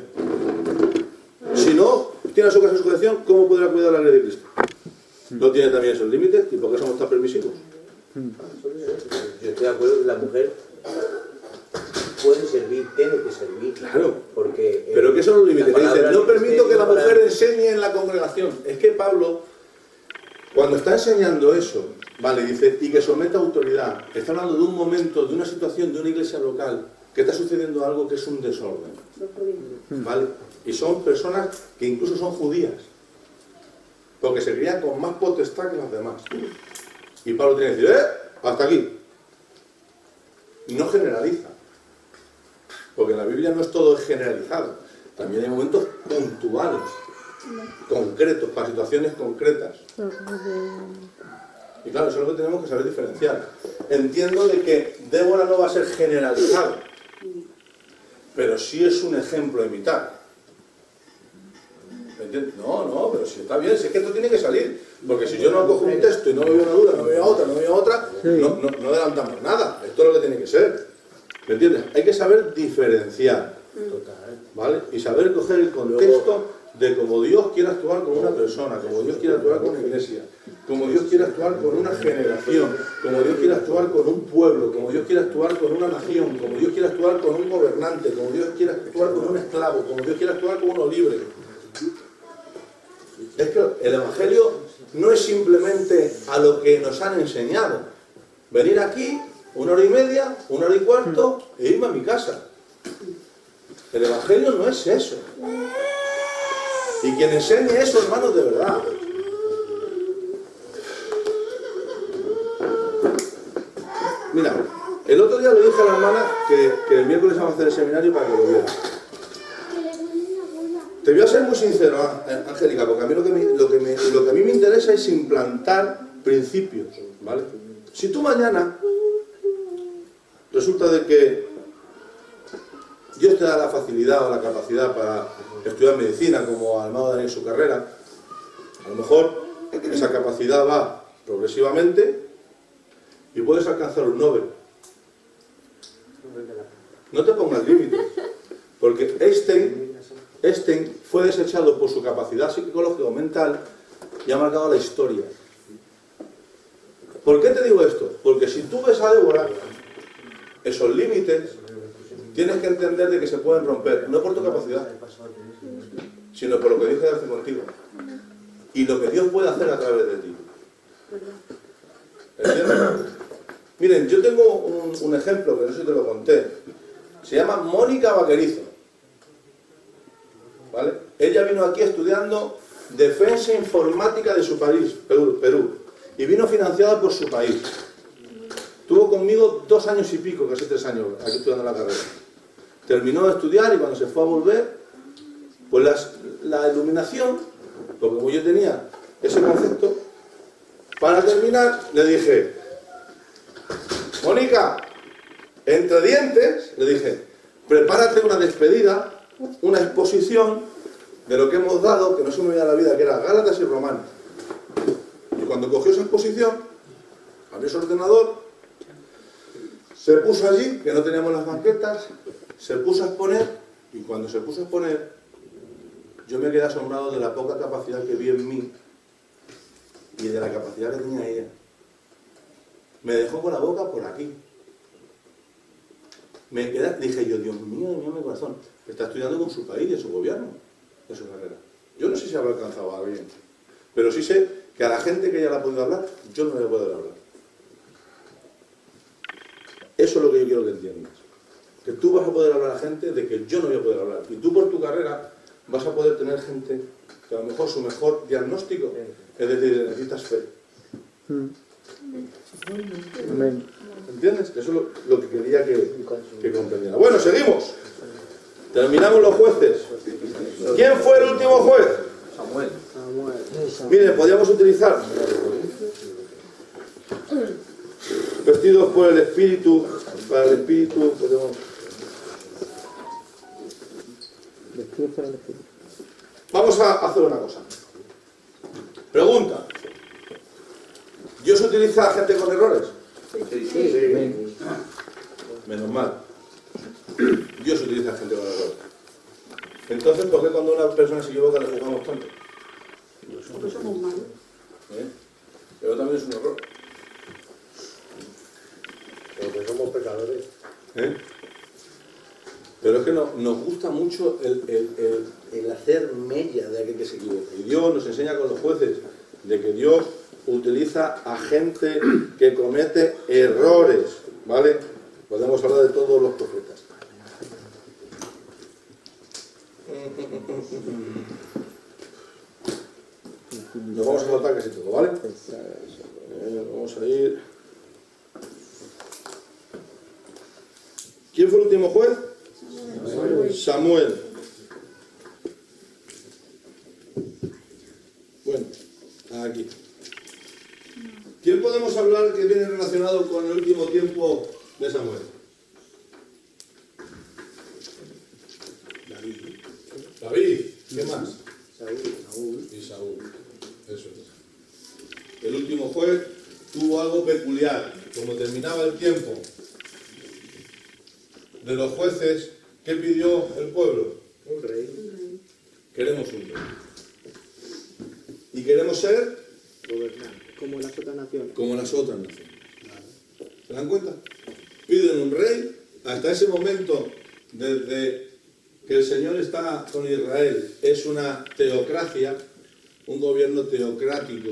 Speaker 1: Si no tiene a su casa en sujeción, ¿cómo podrá cuidar la ley de Cristo? ¿No tiene también esos límites? ¿Y por qué somos tan permisivos?
Speaker 7: Yo estoy de acuerdo que la mujer puede servir, tiene que servir.
Speaker 1: Claro.
Speaker 7: Porque,
Speaker 1: pero ¿qué son los límites? Que dicen, no permito que la mujer
Speaker 7: para...
Speaker 1: enseñe en la congregación. Es que Pablo, cuando está enseñando eso, vale, dice, y que someta autoridad, está hablando de un momento, de una situación, de una iglesia local, que está sucediendo algo que es un desorden. ¿Vale? Y son personas que incluso son judías. Porque se crían con más potestad que las demás. Y Pablo tiene que decir, hasta aquí. No generaliza. Porque en la Biblia no es todo generalizado. También hay momentos puntuales, concretos, para situaciones concretas. Y claro, eso es lo que tenemos que saber diferenciar. Entiendo de que Débora no va a ser generalizado, pero sí es un ejemplo a imitar. No, pero si está bien, si es que esto tiene que salir. Porque si yo no cojo un texto y no me veo una duda, no me veo otra, no me veo otra, no adelantamos nada. Esto es lo que tiene que ser. ¿Me entiendes? Hay que saber diferenciar. ¿Vale? Y saber coger el contexto de cómo Dios quiere actuar con una persona, como Dios quiere actuar con una iglesia, como Dios quiere actuar con una generación, como Dios quiere actuar con un pueblo, como Dios quiere actuar con una nación, como Dios quiere actuar con un gobernante, como Dios quiere actuar con un esclavo, como Dios quiere actuar con uno libre. Es que el Evangelio no es simplemente a lo que nos han enseñado. Venir aquí, 1 hora y media, 1 hora y cuarto, e irme a mi casa. El Evangelio no es eso. Y quien enseñe eso, hermanos, de verdad. Mira, el otro día le dije a la hermana que el miércoles vamos a hacer el seminario para que lo viera. Te voy a ser muy sincero, Angélica, porque a mí lo que a mí me interesa es implantar principios, ¿vale? Si tú mañana resulta de que Dios te da la facilidad o la capacidad para estudiar medicina, como al hermano Daniel en su carrera, a lo mejor esa capacidad va progresivamente y puedes alcanzar un Nobel. No te pongas límites, porque Einstein fue desechado por su capacidad psicológica o mental y ha marcado la historia. ¿Por qué te digo esto? Porque si tú ves a Débora, esos límites tienes que entender de que se pueden romper, no por tu capacidad, sino por lo que Dios quiere hacer contigo y lo que Dios puede hacer a través de ti. ¿Entiendes? Miren, yo tengo un ejemplo que no sé si te lo conté. Se llama Mónica Vaquerizo, ¿vale? Ella vino aquí estudiando defensa informática de su país, Perú, y vino financiada por su país. Tuvo conmigo 2 años y pico, casi 3 años, aquí estudiando la carrera. Terminó de estudiar y cuando se fue a volver, pues la iluminación, porque como yo tenía ese concepto, para terminar le dije, Mónica, entre dientes, le dije, prepárate una despedida, una exposición de lo que hemos dado, que no se me veía la vida, que era Gálatas y Romanos. Y cuando cogió esa exposición, abrió su ordenador, se puso allí, que no teníamos las banquetas, se puso a exponer, y cuando se puso a exponer, yo me quedé asombrado de la poca capacidad que vi en mí y de la capacidad que tenía ella. Me dejó con la boca por aquí. Me quedé, dije yo, Dios mío, mi corazón, está estudiando con su país y su gobierno, de su carrera. Yo no sé si habrá alcanzado a alguien, pero sí sé que a la gente que ella le ha podido hablar, yo no le puedo hablar. Eso es lo que yo quiero que entiendas. Que tú vas a poder hablar a la gente de que yo no voy a poder hablar. Y tú por tu carrera vas a poder tener gente que a lo mejor su mejor diagnóstico es decir, necesitas fe.
Speaker 3: Amén.
Speaker 1: ¿Entiendes? Eso es lo que quería que comprendiera. Bueno, seguimos. Terminamos los jueces. ¿Quién fue el último juez?
Speaker 10: Samuel.
Speaker 1: Mire, podríamos utilizar vestidos por el Espíritu, para el Espíritu podemos... Vamos a hacer una cosa. Pregunta. ¿Dios utiliza a gente con errores? Sí. Menos mal. Dios utiliza a gente con errores. Entonces, ¿por qué cuando una persona se equivoca le juzgamos tanto?
Speaker 5: Porque somos malos.
Speaker 1: Pero también es un error.
Speaker 7: Porque somos pecadores.
Speaker 1: Pero es que nos gusta mucho el hacer mella de aquel que se equivoca. Y Dios nos enseña con los jueces de que Dios utiliza a gente que comete errores, ¿vale? Podemos hablar de todos los profetas. Nos vamos a saltar casi todo, ¿vale? Vamos a ir... ¿Quién fue el último juez? Samuel. Bueno, aquí. ¿Quién podemos hablar que viene relacionado con el último tiempo de Samuel? David. ¿Qué más? Saúl. Y Saúl. Eso es. El último juez tuvo algo peculiar. Como terminaba el tiempo de los jueces, ¿qué pidió el pueblo?
Speaker 7: Un rey.
Speaker 1: Queremos un rey. Y queremos ser
Speaker 2: como las otras naciones.
Speaker 1: Como las otras naciones. ¿Se dan cuenta? Piden un rey. Hasta ese momento, desde que el Señor está con Israel, es una teocracia, un gobierno teocrático,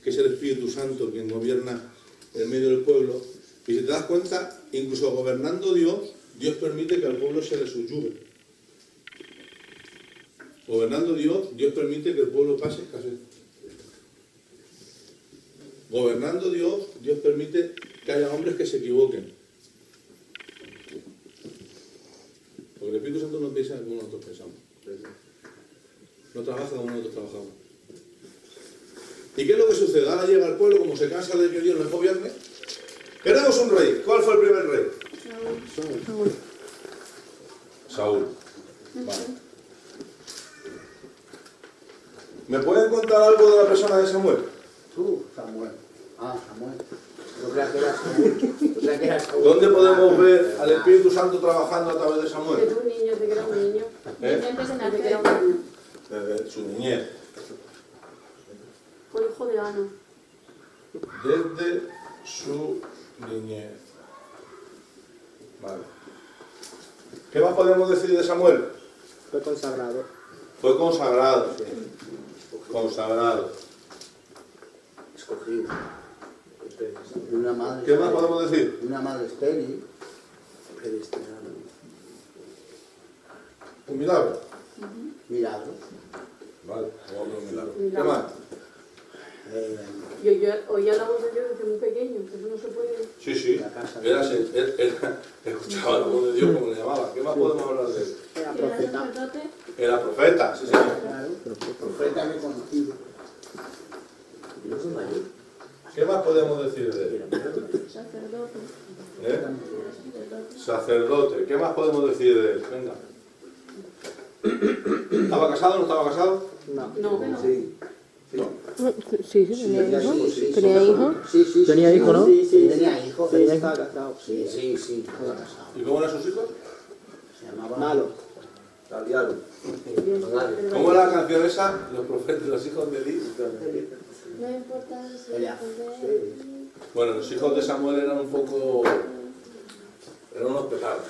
Speaker 1: que es el Espíritu Santo quien gobierna en medio del pueblo. Y si te das cuenta, incluso gobernando Dios, Dios permite que al pueblo se le subyugue. Gobernando Dios, Dios permite que el pueblo pase escasez. Gobernando Dios, Dios permite que haya hombres que se equivoquen. Porque el Espíritu Santo no piensa como nosotros pensamos. No trabaja como nosotros trabajamos. ¿Y qué es lo que sucede? Ahora llega el pueblo, como se cansa de que Dios les gobierne. Queremos un rey. ¿Cuál fue el primer rey? Saúl. Vale. ¿Me pueden contar algo de la persona de Samuel?
Speaker 9: Samuel. Samuel. Yo creía que era Samuel. Yo creía que era Saúl.
Speaker 1: ¿Dónde podemos ver al Espíritu Santo trabajando a través de Samuel?
Speaker 5: Desde un niño, desde que era un niño.
Speaker 6: Desde antes de
Speaker 5: Desde que era un
Speaker 6: nacer.
Speaker 5: niño.
Speaker 1: Desde su niñez.
Speaker 5: Fue hijo de Ana.
Speaker 1: Desde su niñez. Vale. ¿Qué más podemos decir de Samuel?
Speaker 2: Fue consagrado.
Speaker 1: Fue consagrado. Consagrado.
Speaker 9: Escogido. De una madre.
Speaker 1: ¿Qué más podemos decir?
Speaker 9: Una madre estéril. Predestinada.
Speaker 1: Un milagro.
Speaker 9: Milagro.
Speaker 1: Vale, vamos a ver un milagro. ¿Qué más?
Speaker 5: Yo oía la voz de Dios desde muy pequeño, eso no se puede...
Speaker 1: Sí. Escuchaba la voz de Dios como le llamaba. ¿Qué más podemos hablar de él?
Speaker 2: Era
Speaker 6: Era
Speaker 2: profeta.
Speaker 6: sacerdote.
Speaker 1: Era profeta, sí, señor.
Speaker 9: Claro. Profeta reconocido.
Speaker 1: ¿Qué más podemos decir de él?
Speaker 6: Sacerdote.
Speaker 1: ¿Eh? Sacerdote. ¿Qué más podemos decir de él? Venga. ¿Estaba casado o no estaba casado?
Speaker 5: No.
Speaker 10: Sí.
Speaker 8: Sí, tenía hijos.
Speaker 9: Sí,
Speaker 8: Tenía hijos.
Speaker 9: Sí.
Speaker 3: Tenía hijo, ¿no?
Speaker 2: Sí.
Speaker 9: Tenía hijos.
Speaker 2: Sí, estaba casado.
Speaker 9: Sí. Estaba casado.
Speaker 1: ¿Y cómo eran sus hijos?
Speaker 9: Se llamaba
Speaker 2: Malo.
Speaker 10: Talialo.
Speaker 1: ¿Cómo era la canción esa? Los profetas, los hijos de Eli.
Speaker 6: No importa si
Speaker 9: Ella.
Speaker 1: Bueno, los hijos de Samuel eran un poco... eran unos petardos.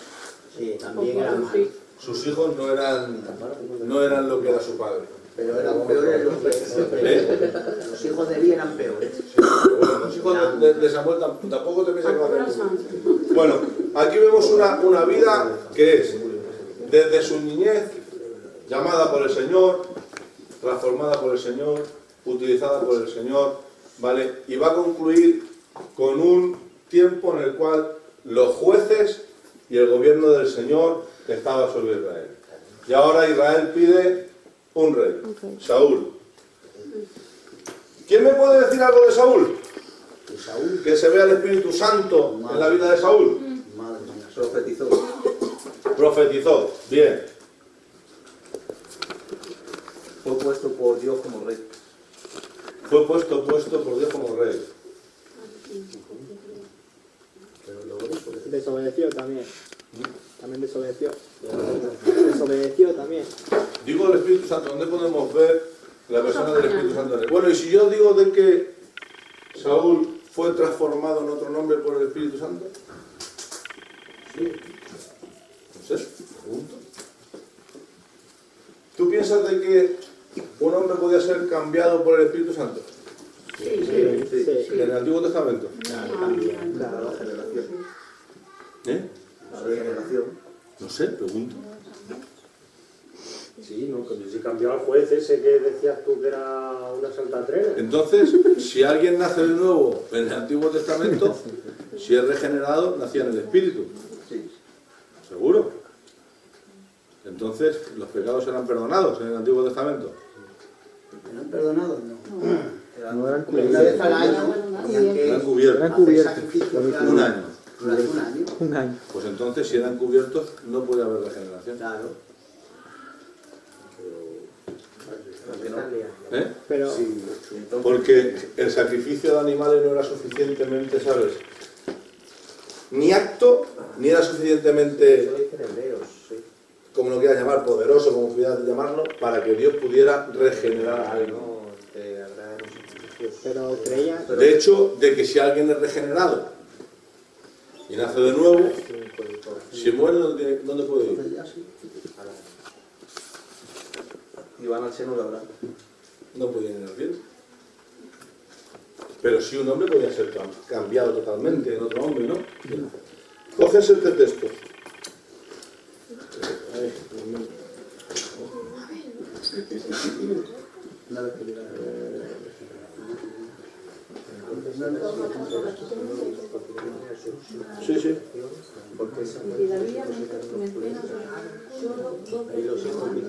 Speaker 9: Sí, también era malo.
Speaker 1: Sus hijos no eran lo que era su padre.
Speaker 9: Pero eran peores los hijos de Eli eran peores.
Speaker 1: Bueno, los hijos de Samuel tampoco te piensas que va a hacer. Bueno, aquí vemos una vida que es desde su niñez, llamada por el Señor, transformada por el Señor, utilizada por el Señor, ¿vale? Y va a concluir con un tiempo en el cual los jueces y el gobierno del Señor estaba sobre Israel. Y ahora Israel pide un rey, Saúl. ¿Quién me puede decir algo de Saúl? Que se vea el Espíritu Santo en la vida de Saúl.
Speaker 9: Madre mía.
Speaker 10: Profetizó.
Speaker 1: Profetizó, bien.
Speaker 10: Fue puesto por Dios como rey.
Speaker 1: Fue puesto por Dios como rey.
Speaker 2: Desobedeció también. También desobedeció. Desobedeció también.
Speaker 1: Digo el Espíritu Santo, ¿dónde podemos ver la persona del Espíritu Santo en él? Bueno, y si yo digo de que Saúl fue transformado en otro nombre por el Espíritu Santo, sí. No sé, pregunto. ¿Tú piensas de que un hombre podía ser cambiado por el Espíritu Santo?
Speaker 2: Sí.
Speaker 1: En el Antiguo Testamento.
Speaker 10: Claro, la generación.
Speaker 1: ¿Eh?
Speaker 10: La regeneración.
Speaker 1: No sé, pregunto.
Speaker 4: Sí, no, que si cambió al juez ese que decías tú que era una santa trena.
Speaker 1: Entonces, si alguien nace de nuevo en el Antiguo Testamento, si es regenerado, nacía en el Espíritu.
Speaker 10: Sí.
Speaker 1: ¿Seguro? Entonces, ¿los pecados eran perdonados en el Antiguo Testamento?
Speaker 9: ¿Eran perdonados? No.
Speaker 3: No eran
Speaker 9: Una vez
Speaker 3: cubiertos.
Speaker 9: al año tenían que
Speaker 1: Eran cubiertos.
Speaker 3: Eran cubiertos.
Speaker 9: hacer sacrificios
Speaker 1: Un año.
Speaker 9: durante un año.
Speaker 3: Un año.
Speaker 1: Pues entonces, si eran cubiertos, no puede haber regeneración.
Speaker 9: Claro.
Speaker 1: ¿Eh?
Speaker 2: Pero
Speaker 1: Porque el sacrificio de animales no era suficientemente, ¿sabes? Ni apto, ni era suficientemente,
Speaker 4: Eso dicen hebreos, sí.
Speaker 1: como lo quieras llamar, poderoso, como quieras llamarlo, para que Dios pudiera regenerar a alguien.
Speaker 4: No, te agradan los sacrificios.
Speaker 2: pero creía.
Speaker 1: De hecho, de que si alguien es regenerado y nace de nuevo, si muere, ¿dónde puede ir?
Speaker 10: Y van al seno de Abraham.
Speaker 1: no podían ir al cielo. Pero sí un hombre podía ser cambiado totalmente en otro hombre, ¿no? Coges este texto. Sí, sí.
Speaker 5: Y la Biblia menciona solo dos veces más de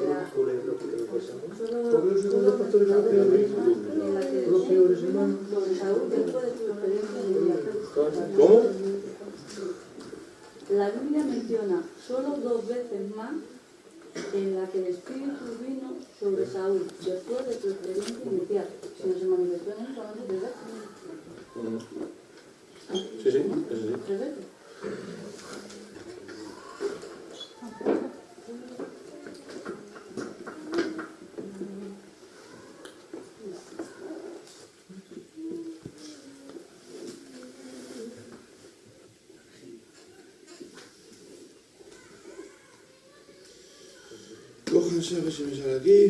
Speaker 5: la Saúl después de su experiencia de vida.
Speaker 1: ¿Cómo?
Speaker 5: La Biblia menciona solo dos veces más en la que el Espíritu vino sobre Saúl después de su experiencia inicial, sino se manifestó en él solamente 3 veces.
Speaker 1: Sí, sí, eso sí.
Speaker 5: 3 veces.
Speaker 1: Cójanse a ver si me sale aquí.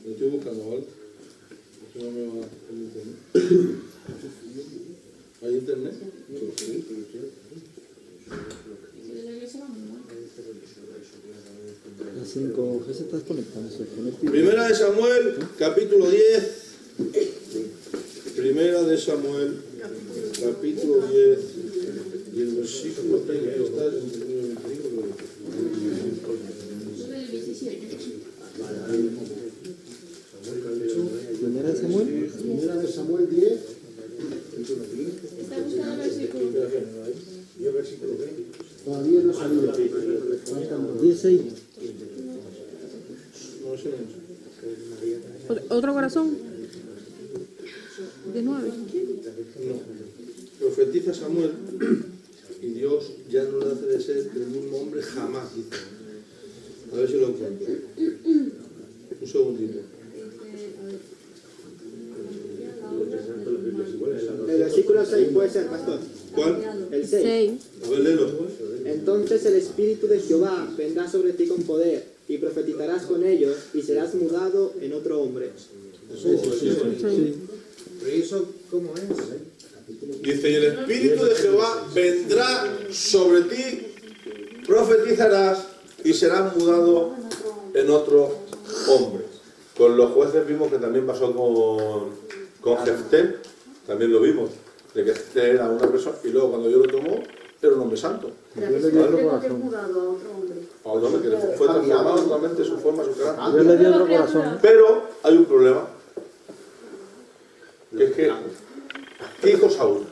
Speaker 1: Lo estoy buscando, ¿vale? No me va el internet. ¿Hay internet?
Speaker 3: La 5G se está desconectando.
Speaker 1: Primera de Samuel, capítulo 10. Primera de Samuel, capítulo 10. Y el versículo que está en el 25.
Speaker 3: Primera de Samuel.
Speaker 11: Primera de Samuel 10.
Speaker 6: Está buscando el versículo.
Speaker 11: ¿Y el versículo qué? Todavía no ha salido.
Speaker 3: 16.
Speaker 1: No sé.
Speaker 8: ¿Otro corazón? 19.
Speaker 1: No. Profetiza Samuel y Dios ya no le hace de ser el mismo hombre jamás, dice. A ver si lo encuentro. Un segundito.
Speaker 2: El versículo 6 puede ser, pastor.
Speaker 1: ¿Cuál?
Speaker 2: El 6.
Speaker 1: A ver, léelo.
Speaker 2: Entonces el Espíritu de Jehová vendrá sobre ti con poder, y profetizarás con ellos, y serás mudado en otro hombre.
Speaker 3: Sí.
Speaker 9: ¿Pero eso cómo es?
Speaker 1: Dice, y el Espíritu de Jehová vendrá sobre ti, profetizarás y serás mudado en otro hombre. Con los jueces vimos que también pasó con Jefté, también lo vimos, de que Jefté era una persona y luego cuando Dios lo tomó, era un hombre santo.
Speaker 5: Pero que se tengo que mudado a otro hombre.
Speaker 1: A un hombre que fue transformado totalmente su forma, su carácter.
Speaker 3: Dios le dio otro corazón.
Speaker 1: Pero hay un problema, que es que, ¿qué hizo Saúl?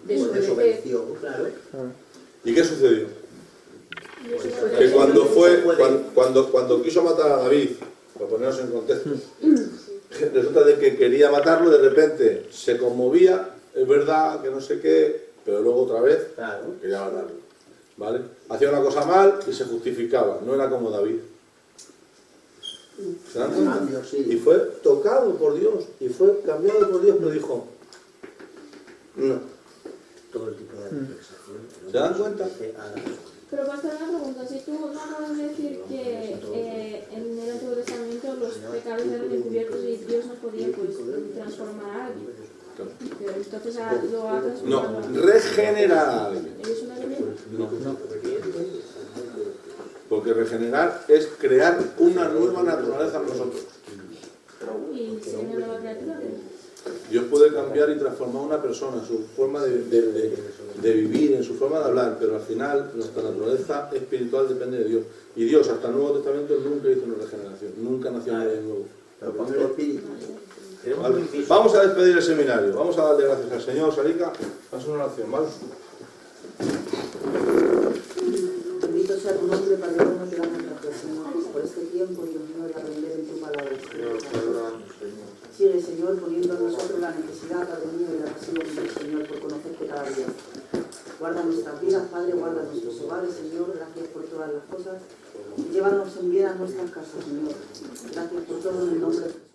Speaker 5: Desobedeció.
Speaker 7: Claro.
Speaker 1: ¿Y qué sucedió? Que cuando quiso matar a David, para ponernos en contexto, resulta de que quería matarlo, de repente se conmovía, es verdad que no sé qué, pero luego otra vez quería matarlo, ¿vale? Hacía una cosa mal y se justificaba, no era como David. ¿Se dan cuenta? Y fue tocado por Dios, y fue cambiado por Dios, pero dijo, no.
Speaker 7: Todo el tipo de reflexión.
Speaker 1: ¿Se dan cuenta?
Speaker 6: Pero pastor, una pregunta, si tú no acabas de decir que en el Antiguo Testamento los pecados eran encubiertos y Dios no podía pues transformar a alguien. Pero entonces lo ha transformado.
Speaker 1: No, regenerar a alguien.
Speaker 6: ¿Es una Biblia?
Speaker 1: No. Porque regenerar es crear una nueva naturaleza en nosotros.
Speaker 6: Y si una nueva criatura.
Speaker 1: Dios puede cambiar y transformar a una persona, su forma de vivir, en su forma de hablar, pero al final nuestra naturaleza espiritual depende de Dios. Y Dios, hasta el Nuevo Testamento, nunca hizo una regeneración, nunca nació nadie de nuevo. Vale. Vamos a despedir el seminario, vamos a darle gracias al Señor. Sarika, haz una oración, ¿vale?
Speaker 5: Bendito sea tu nombre, Padre, no te damos gracias, Señor, por este tiempo, Dios mío, de aprender en tu palabra. Sigue, Señor, poniendo a nosotros la necesidad, Padre mío, de la pasión, Señor, por conocerte cada día. Guarda nuestras vidas, Padre, guarda nuestros hogares, Señor, gracias por todas las cosas. Llévanos en bien a nuestras casas, Señor. Gracias por todo en el nombre de Jesús.